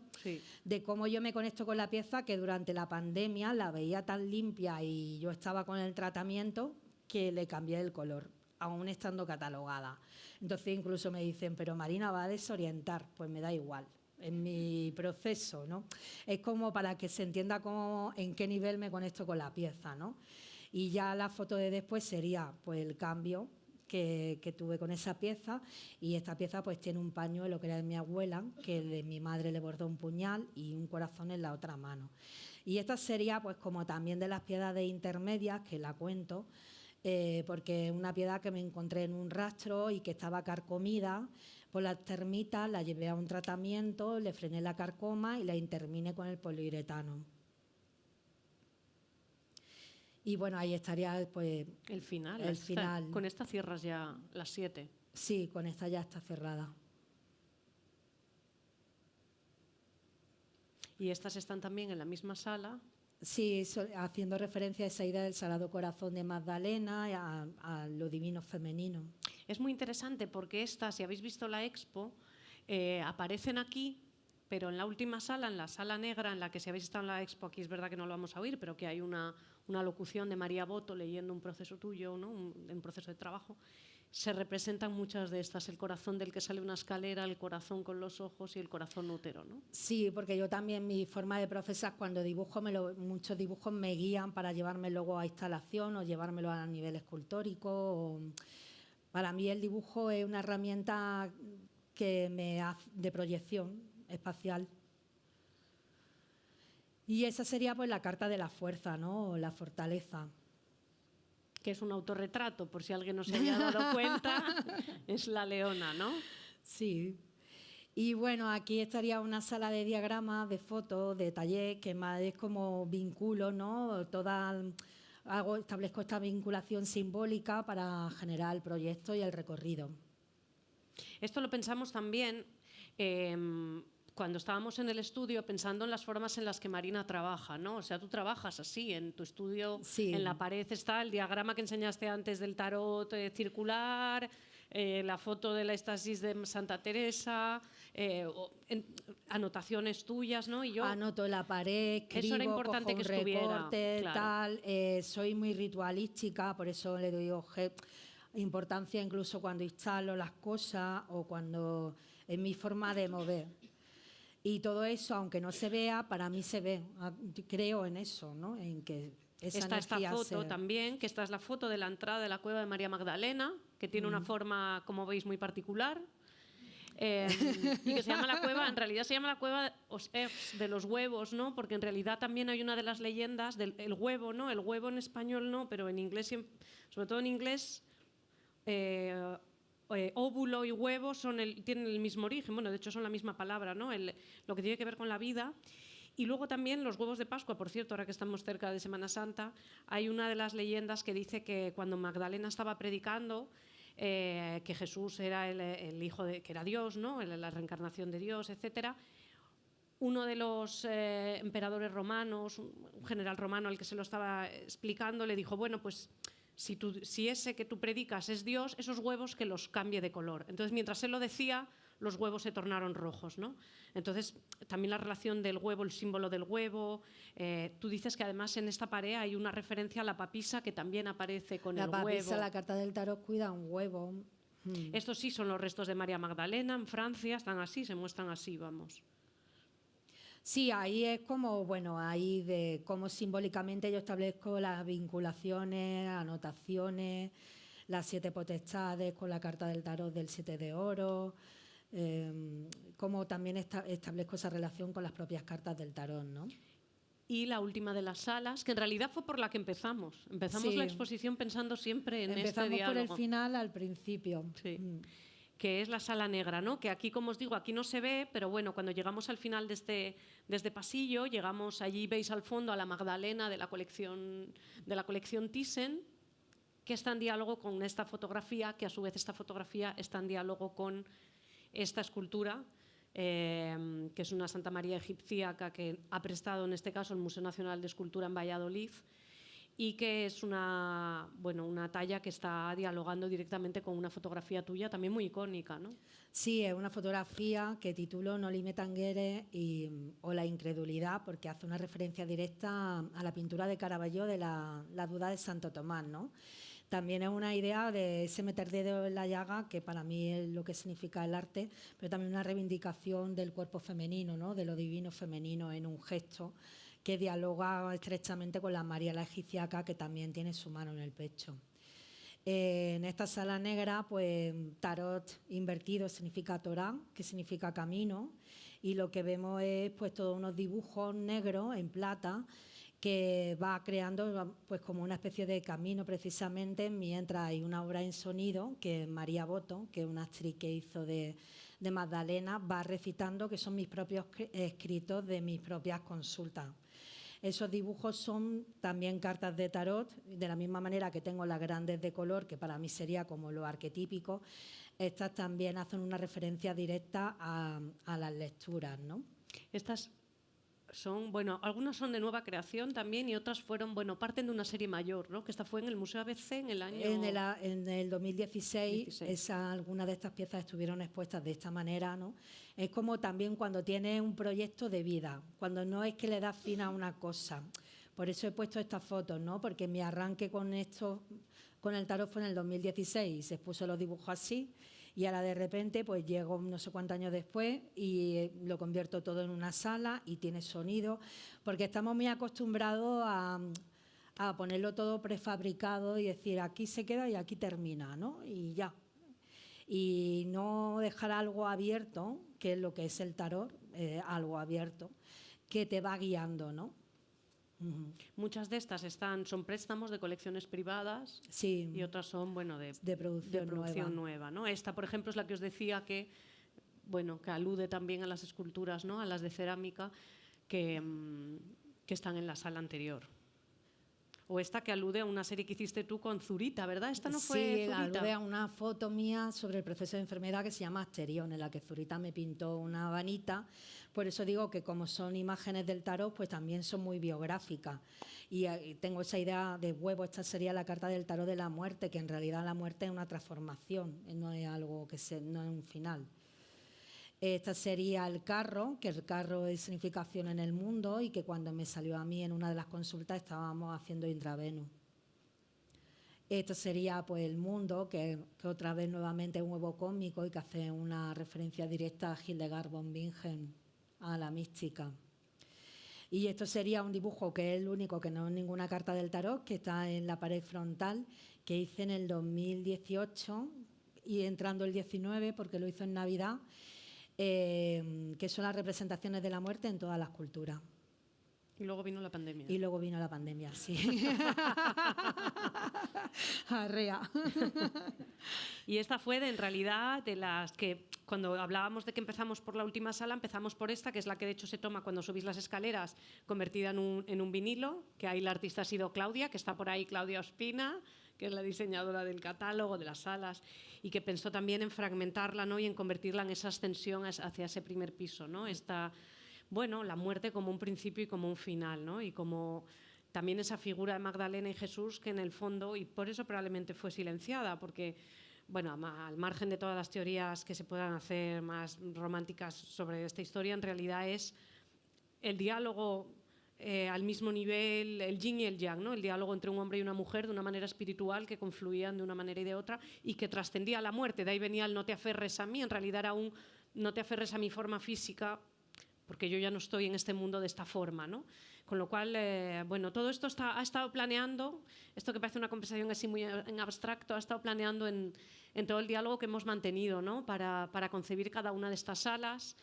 de cómo yo me conecto con la pieza, que durante la pandemia la veía tan limpia y yo estaba con el tratamiento que le cambié el color, aún estando catalogada. Entonces incluso me dicen, pero Marina, va a desorientar. Pues me da igual, en mi proceso, ¿no? Es como para que se entienda en qué nivel me conecto con la pieza, ¿no? Y ya la foto de después sería pues el cambio que tuve con esa pieza, y esta pieza pues tiene un pañuelo que era de mi abuela, que de mi madre le bordó un puñal y un corazón en la otra mano. Y esta sería pues como también de las piedades intermedias, que la cuento, porque una piedad que me encontré en un rastro y que estaba carcomida por las termitas, la llevé a un tratamiento, le frené la carcoma y la interminé con el poliuretano. Y bueno, ahí estaría pues el final. El final. Con esta cierras ya las 7. Sí, con esta ya está cerrada. ¿Y estas están también en la misma sala? Sí, haciendo referencia a esa idea del Sagrado Corazón de Magdalena, a lo divino femenino. Es muy interesante porque estas, si habéis visto la expo, aparecen aquí, pero en la última sala, en la sala negra, en la que si habéis estado en la expo, aquí es verdad que no lo vamos a oír, pero que hay una locución de María Boto leyendo un proceso tuyo, ¿no? un proceso de trabajo. Se representan muchas de estas, el corazón del que sale una escalera, el corazón con los ojos y el corazón útero, ¿no? Sí, porque yo también, mi forma de procesar, cuando dibujo, muchos dibujos me guían para llevarme luego a instalación o llevármelo a nivel escultórico. Para mí el dibujo es una herramienta que me hace de proyección espacial. Y esa sería pues la carta de la fuerza, ¿no? La fortaleza. Que es un autorretrato, por si alguien no se había dado cuenta, es la leona, ¿no? Sí. Y bueno, aquí estaría una sala de diagramas, de fotos, de taller, que más es como vinculo, ¿no? Establezco esta vinculación simbólica para generar el proyecto y el recorrido. Esto lo pensamos también cuando estábamos en el estudio, pensando en las formas en las que Marina trabaja, ¿no? O sea, tú trabajas así, en tu estudio, sí. En la pared está el diagrama que enseñaste antes del tarot circular, la foto de la éxtasis de Santa Teresa, anotaciones tuyas, ¿no? Y yo anoto en la pared, escribo, eso era importante cojo un que estuviera, recorte, claro. Tal. Soy muy ritualística, por eso le doy importancia incluso cuando instalo las cosas o cuando en mi forma de mover. Y todo eso, aunque no se vea, para mí se ve. Creo en eso, ¿no? En que está esta foto también, que esta es la foto de la entrada de la cueva de María Magdalena, que tiene una forma, como veis, muy particular. Y que se llama la cueva, en realidad se llama la cueva de los huevos, ¿no? Porque en realidad también hay una de las leyendas del huevo, ¿no? El huevo en español no, pero en inglés, sobre todo en inglés, óvulo y huevo tienen el mismo origen, bueno, de hecho son la misma palabra, ¿no? Lo que tiene que ver con la vida. Y luego también los huevos de Pascua, por cierto, ahora que estamos cerca de Semana Santa, hay una de las leyendas que dice que cuando Magdalena estaba predicando, que Jesús era el hijo que era Dios, ¿no? La reencarnación de Dios, etcétera. Uno de los emperadores romanos, un general romano al que se lo estaba explicando, le dijo, bueno, pues si ese que tú predicas es Dios, esos huevos que los cambie de color. Entonces, mientras él lo decía, los huevos se tornaron rojos, ¿no? Entonces, también la relación del huevo, el símbolo del huevo. Tú dices que además en esta pared hay una referencia a la papisa que también aparece con el huevo. La papisa, la carta del tarot cuida un huevo. Estos sí son los restos de María Magdalena en Francia, están así, se muestran así, vamos. Sí, ahí es como, bueno, ahí de cómo simbólicamente yo establezco las vinculaciones, anotaciones, las 7 potestades con la carta del tarot del 7 de oro, cómo también establezco esa relación con las propias cartas del tarot, ¿no? Y la última de las salas, que en realidad fue por la que empezamos. Empezamos sí. La exposición pensando siempre en este diálogo. Empezamos por el final al principio. Sí. Que es la sala negra, ¿no? Que aquí, como os digo, aquí no se ve, pero bueno, cuando llegamos al final de este pasillo, llegamos allí, veis al fondo a la Magdalena de la colección Thyssen, que está en diálogo con esta fotografía, que a su vez esta fotografía está en diálogo con esta escultura, que es una Santa María egipcíaca que ha prestado en este caso el Museo Nacional de Escultura en Valladolid, y que es una talla que está dialogando directamente con una fotografía tuya también muy icónica, ¿no? Sí, es una fotografía que titulo Noli me tangere o la incredulidad, porque hace una referencia directa a la pintura de Caravaggio de la duda de Santo Tomás, ¿no? También es una idea de ese meter dedo en la llaga, que para mí es lo que significa el arte, pero también una reivindicación del cuerpo femenino, ¿no? De lo divino femenino en un gesto que dialoga estrechamente con la María la egipciaca, que también tiene su mano en el pecho. En esta sala negra, pues tarot invertido significa Torá, que significa camino, y lo que vemos es pues todos unos dibujos negros en plata que va creando pues como una especie de camino precisamente, mientras hay una obra en sonido que María Boto, que es una actriz que hizo de Magdalena, va recitando, que son mis propios escritos de mis propias consultas. Esos dibujos son también cartas de tarot, de la misma manera que tengo las grandes de color, que para mí sería como lo arquetípico. Estas también hacen una referencia directa a las lecturas, ¿no? Estas son, bueno, algunas son de nueva creación también y otras fueron, bueno, parten de una serie mayor, ¿no? Que esta fue en el Museo ABC en el año... En el 2016 algunas de estas piezas estuvieron expuestas de esta manera, ¿no? Es como también cuando tienes un proyecto de vida, cuando no es que le das fin a una cosa. Por eso he puesto estas fotos, ¿no? Porque mi arranque con esto, con el tarot fue en el 2016, se puso los dibujos así. Y ahora de repente pues llego no sé cuántos años después y lo convierto todo en una sala y tiene sonido, porque estamos muy acostumbrados a ponerlo todo prefabricado y decir aquí se queda y aquí termina, ¿no? Y ya. Y no dejar algo abierto, que es lo que es el tarot, algo abierto, que te va guiando, ¿no? Muchas de estas son préstamos de colecciones privadas, sí, y otras son, bueno, de producción nueva, ¿no? Esta, por ejemplo, es la que os decía que bueno, que alude también a las esculturas, ¿no? A las de cerámica que están en la sala anterior. O esta que alude a una serie que hiciste tú con Zurita, ¿verdad? Esta no fue Sí, Zurita. alude a una foto mía sobre el proceso de enfermedad que se llama Asterión, en la que Zurita me pintó una vanita. Por eso digo que como son imágenes del tarot, pues también son muy biográficas. Y tengo esa idea de huevo, esta sería la carta del tarot de la muerte, que en realidad la muerte es una transformación, no es algo no es un final. Esta sería el carro, que el carro es significación en el mundo y que cuando me salió a mí en una de las consultas estábamos haciendo intravenous. Esto sería pues el mundo, que otra vez nuevamente es un huevo cósmico y que hace una referencia directa a Hildegard von Bingen, a la mística. Y esto sería un dibujo que es el único, que no es ninguna carta del tarot, que está en la pared frontal, que hice en el 2018 y entrando el 19, porque lo hizo en Navidad, que son las representaciones de la muerte en todas las culturas. Y luego vino la pandemia. Y luego vino la pandemia, sí. Arrea. Y esta fue en realidad de las que, cuando hablábamos de que empezamos por la última sala, empezamos por esta, que es la que de hecho se toma cuando subís las escaleras, convertida en un vinilo, que ahí la artista ha sido Claudia, que está por ahí, Claudia Ospina, que es la diseñadora del catálogo, de las salas, y que pensó también en fragmentarla, ¿no? Y en convertirla en esa ascensión hacia ese primer piso, ¿no? Bueno, la muerte como un principio y como un final, ¿no? Y como también esa figura de Magdalena y Jesús que en el fondo, y por eso probablemente fue silenciada, porque, bueno, al margen de todas las teorías que se puedan hacer más románticas sobre esta historia, en realidad es el diálogo al mismo nivel, el yin y el yang, ¿no? El diálogo entre un hombre y una mujer de una manera espiritual que confluían de una manera y de otra y que trascendía la muerte. De ahí venía el no te aferres a mí, en realidad era un no te aferres a mi forma física, porque yo ya no estoy en este mundo de esta forma, ¿no? Con lo cual, bueno, todo esto ha estado planeando, esto que parece una conversación así muy en abstracto, ha estado planeando en todo el diálogo que hemos mantenido, ¿no? Para concebir cada una de estas salas,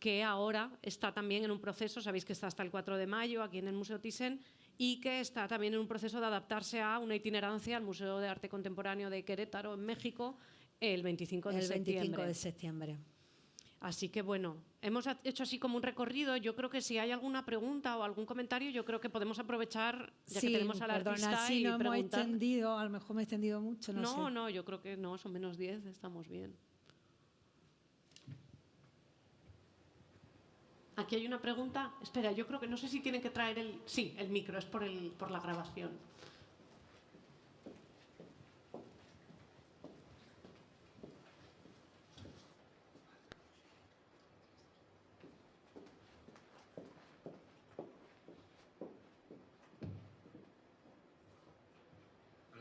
que ahora está también en un proceso, sabéis que está hasta el 4 de mayo aquí en el Museo Thyssen, y que está también en un proceso de adaptarse a una itinerancia al Museo de Arte Contemporáneo de Querétaro, en México, el 25 de septiembre. El 25 de septiembre. Así que bueno, hemos hecho así como un recorrido. Yo creo que si hay alguna pregunta o algún comentario, yo creo que podemos aprovechar, ya que tenemos al artista, y no hemos extendido, a lo mejor me he extendido mucho, no sé. No, yo creo que no, son menos 10, estamos bien. Aquí hay una pregunta. Espera, yo creo que no sé si tienen que traer el... Sí, el micro, es por la grabación.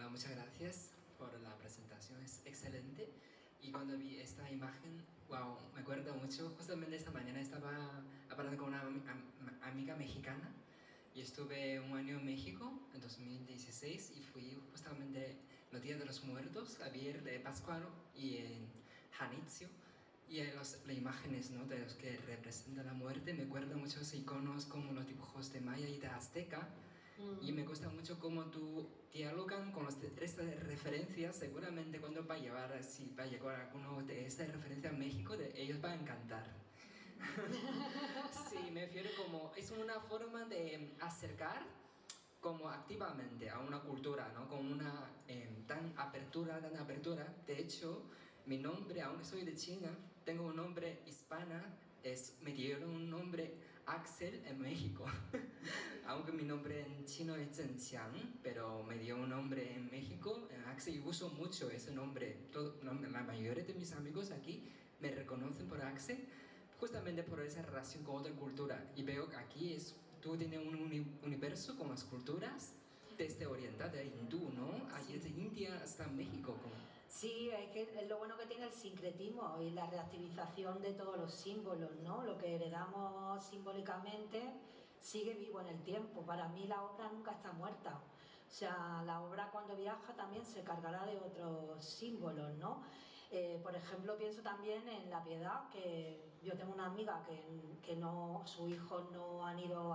Muchas gracias por la presentación, es excelente. Y cuando vi esta imagen, wow, me acuerdo mucho. Justamente esta mañana estaba hablando con una amiga mexicana y estuve un año en México, en 2016, y fui justamente los Días de los Muertos, a ver de Pátzcuaro y en Janitzio. Y las imágenes, ¿no?, de los que representan la muerte, me acuerdo muchos iconos como los dibujos de Maya y de Azteca. Y me gusta mucho cómo tú dialogan con los restos de referencias. Seguramente cuando va a llegar alguno de estas referencias a México, ellos van a encantar. Sí, me refiero como es una forma de acercar como activamente a una cultura, ¿no? Con una tan apertura. De hecho, mi nombre, aunque soy de China, tengo un nombre hispana, me dieron un nombre Axel en México. Aunque mi nombre en chino es Zhen Xiang, pero me dio un nombre en México, Axel, y uso mucho ese nombre. La mayoría de mis amigos aquí me reconocen por Axel, justamente por esa relación con otra cultura. Y veo que aquí tú tienes un universo con las culturas desde oriental, de hindú, ¿no? Ahí desde India hasta México. Sí, es lo bueno que tiene el sincretismo y la reactivización de todos los símbolos, ¿no? Lo que heredamos simbólicamente sigue vivo en el tiempo. Para mí la obra nunca está muerta. O sea, la obra cuando viaja también se cargará de otros símbolos, ¿no? Por ejemplo, pienso también en la piedad, que yo tengo una amiga que sus hijos no han ido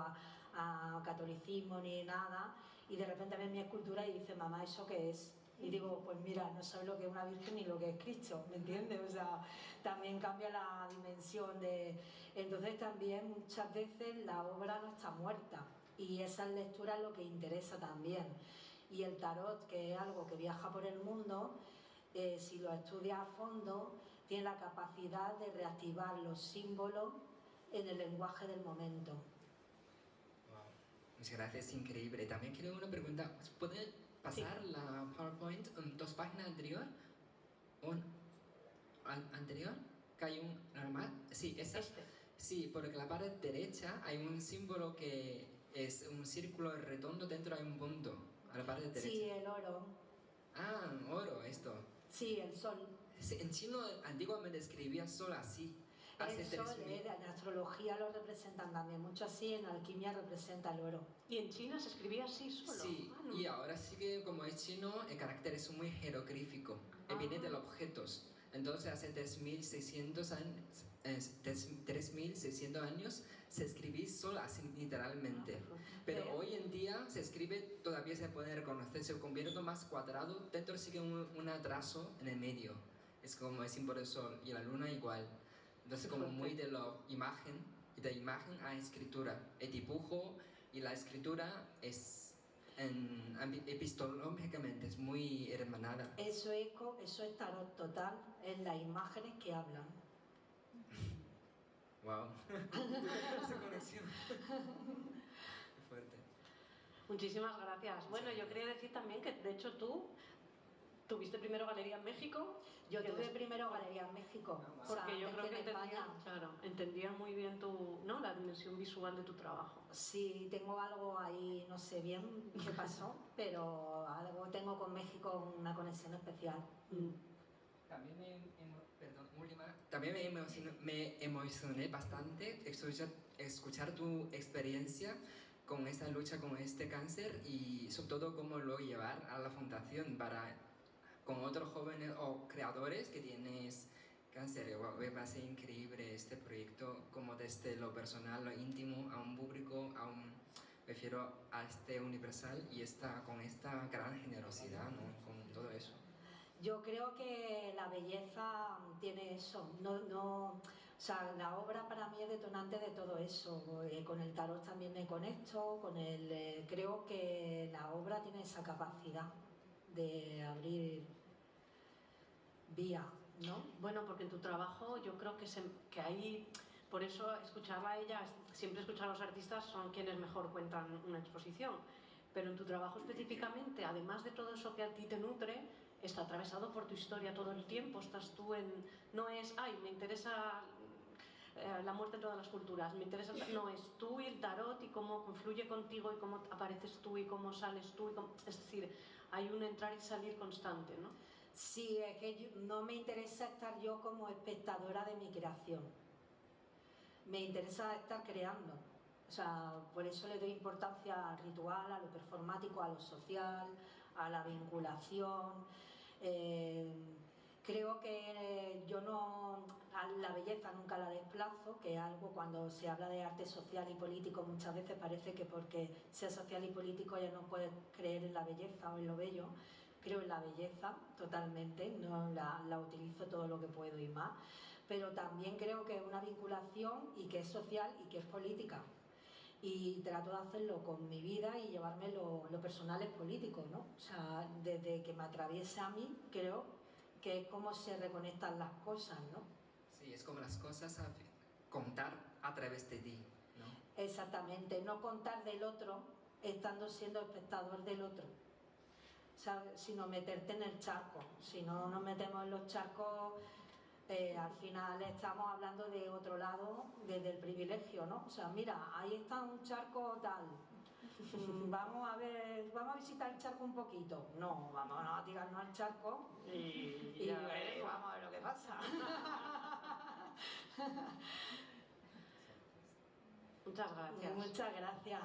a catolicismo ni nada, y de repente ven mi escultura y dice, mamá, ¿eso qué es? Y digo, pues mira, no sabes lo que es una virgen ni lo que es Cristo, ¿me entiendes? O sea, también cambia la dimensión de... Entonces también muchas veces la obra no está muerta y esas lecturas es lo que interesa también. Y el tarot, que es algo que viaja por el mundo, si lo estudias a fondo, tiene la capacidad de reactivar los símbolos en el lenguaje del momento. Wow. Muchas gracias, increíble. También quiero una pregunta. ¿Puede pasar la PowerPoint 2 páginas anterior? ¿Anterior? ¿Que hay un normal? Sí, esa. Sí, porque en la parte derecha hay un símbolo que es un círculo redondo, dentro hay un punto. A la parte derecha. Sí, el oro. Ah, oro, esto. Sí, el sol. Sí, en chino antiguamente escribía sol así. El sol, en astrología lo representan también, mucho así, en alquimia representa el oro. ¿Y en China se escribía así solo? Sí, no. Y ahora sí que como es chino, el carácter es muy jeroglífico, viene de los objetos. Entonces hace 3.600 años se escribía solo así literalmente. Pero hoy en día se escribe, todavía se puede reconocer, se convierte más cuadrado, dentro sigue un atraso en el medio. Es como el símbolo del sol y la luna igual. Entonces como muy de la imagen, y de imagen a escritura. El dibujo y la escritura es epistemológicamente es muy hermanada. Eso es tarot total, en las imágenes que hablan. Wow. Esa conexión. Qué fuerte. Muchísimas gracias. Bueno, yo quería decir también que de hecho tú tuviste primero galería en México. Yo tuve primero galería en México. Porque yo creo que España. entendía muy bien la dimensión visual de tu trabajo. Sí, tengo algo ahí, no sé bien qué pasó, pero algo tengo con México, una conexión especial. También me emocioné bastante escuchar tu experiencia con esta lucha con este cáncer y sobre todo cómo lo llevar a la fundación con otros jóvenes o creadores que tienes cáncer. Me parece increíble este proyecto, como desde lo personal, lo íntimo, a un público, refiero a este universal y con esta gran generosidad, ¿no? Con todo eso. Yo creo que la belleza tiene eso, o sea, la obra para mí es detonante de todo eso. Con el tarot también me conecto, creo que la obra tiene esa capacidad de abrir vía, ¿no? Bueno, porque en tu trabajo yo creo que hay, por eso escucharla a ella, siempre escuchar a los artistas son quienes mejor cuentan una exposición, pero en tu trabajo específicamente, además de todo eso que a ti te nutre, está atravesado por tu historia todo el tiempo, estás tú no es, me interesa la muerte en todas las culturas, me interesa, no, es tú y el tarot y cómo confluye contigo y cómo apareces tú y cómo sales tú, es decir, hay un entrar y salir constante, ¿no? Sí, es que no me interesa estar yo como espectadora de mi creación, me interesa estar creando. O sea, por eso le doy importancia al ritual, a lo performático, a lo social, a la vinculación. Creo que yo la belleza nunca la desplazo, que es algo cuando se habla de arte social y político muchas veces parece que porque sea social y político ya no puedes creer en la belleza o en lo bello. Creo en la belleza totalmente, no la utilizo todo lo que puedo y más, pero también creo que es una vinculación y que es social y que es política. Y trato de hacerlo con mi vida y llevarme lo personal es político, ¿no? O sea, desde que me atraviesa a mí, creo que es como se reconectan las cosas, ¿no? Sí, es como las cosas contar a través de ti, ¿no? Exactamente, no contar del otro estando siendo espectador del otro, ¿sabes? Sino meterte en el charco. Si no nos metemos en los charcos, al final estamos hablando de otro lado, desde el privilegio, ¿no? O sea, mira, ahí está un charco tal, vamos a visitar el charco un poquito. No, vamos a tirarnos al charco y vamos a ver lo que pasa. Muchas gracias. Muchas gracias.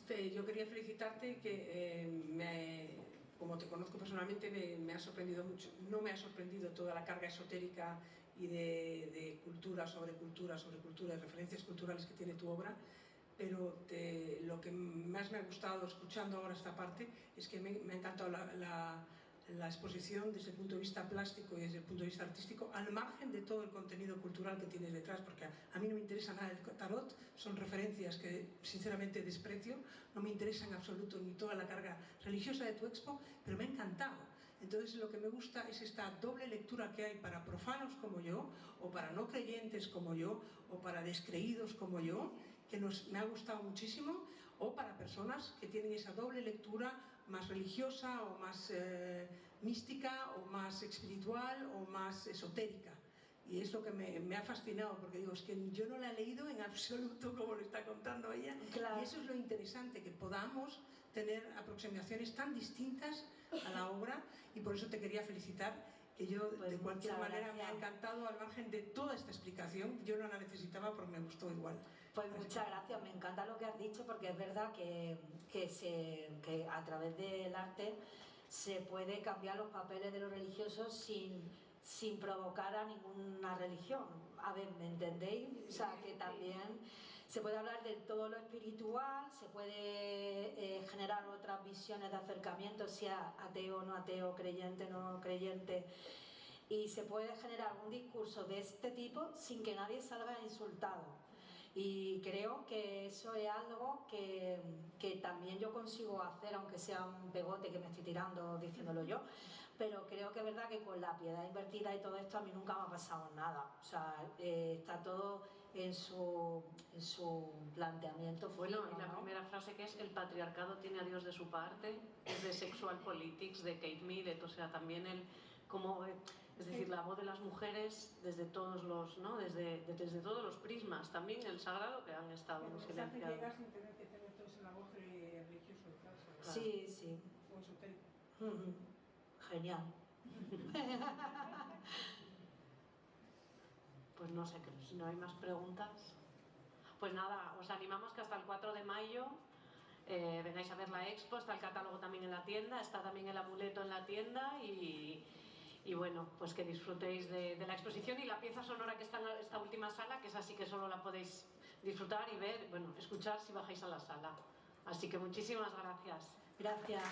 Yo quería felicitarte que como te conozco personalmente me ha sorprendido mucho. No me ha sorprendido toda la carga esotérica y de cultura sobre cultura sobre cultura, de referencias culturales que tiene tu obra, pero lo que más me ha gustado escuchando ahora esta parte es que me ha encantado la exposición desde el punto de vista plástico y desde el punto de vista artístico, al margen de todo el contenido cultural que tienes detrás, porque a mí no me interesa nada el tarot, son referencias que sinceramente desprecio, no me interesa en absoluto ni toda la carga religiosa de tu expo, pero me ha encantado. Entonces lo que me gusta es esta doble lectura que hay para profanos como yo, o para no creyentes como yo, o para descreídos como yo, que me ha gustado muchísimo, o para personas que tienen esa doble lectura más religiosa o más mística o más espiritual o más esotérica. Y es lo que me ha fascinado, porque digo, es que yo no la he leído en absoluto como lo está contando ella. Claro. Y eso es lo interesante, que podamos tener aproximaciones tan distintas a la obra, y por eso te quería felicitar, que yo pues de cualquier manera me ha encantado, al margen de toda esta explicación. Yo no la necesitaba porque me gustó igual. Pues muchas gracias, me encanta lo que has dicho, porque es verdad que a través del arte se puede cambiar los papeles de los religiosos sin provocar a ninguna religión. A ver, ¿me entendéis? O sea, que también se puede hablar de todo lo espiritual, se puede generar otras visiones de acercamiento, sea ateo, no ateo, creyente, no creyente, y se puede generar un discurso de este tipo sin que nadie salga insultado. Y creo que eso es algo que también yo consigo hacer, aunque sea un pegote que me estoy tirando diciéndolo yo, pero creo que es verdad que con la piedad invertida y todo esto a mí nunca me ha pasado nada. O sea, está todo en su planteamiento. Bueno, fino, y la ¿no? primera frase, que es: el patriarcado tiene a Dios de su parte, es de Sexual Politics, de Kate Millett. O sea, también es decir, la voz de las mujeres desde todos los, ¿no? desde todos los prismas, también el sagrado, que han estado muy silenciados. Llegar sin tener que tener todo ese labor religioso detrás. Claro. Sí, sí. O esotérico. Genial. Pues no sé, si no hay más preguntas. Pues nada, os animamos que hasta el 4 de mayo vengáis a ver la expo. Está el catálogo también en la tienda, está también el amuleto en la tienda, y bueno, pues que disfrutéis de la exposición y la pieza sonora que está en esta última sala, que es así que solo la podéis disfrutar y ver, bueno, escuchar si bajáis a la sala. Así que muchísimas gracias. Gracias.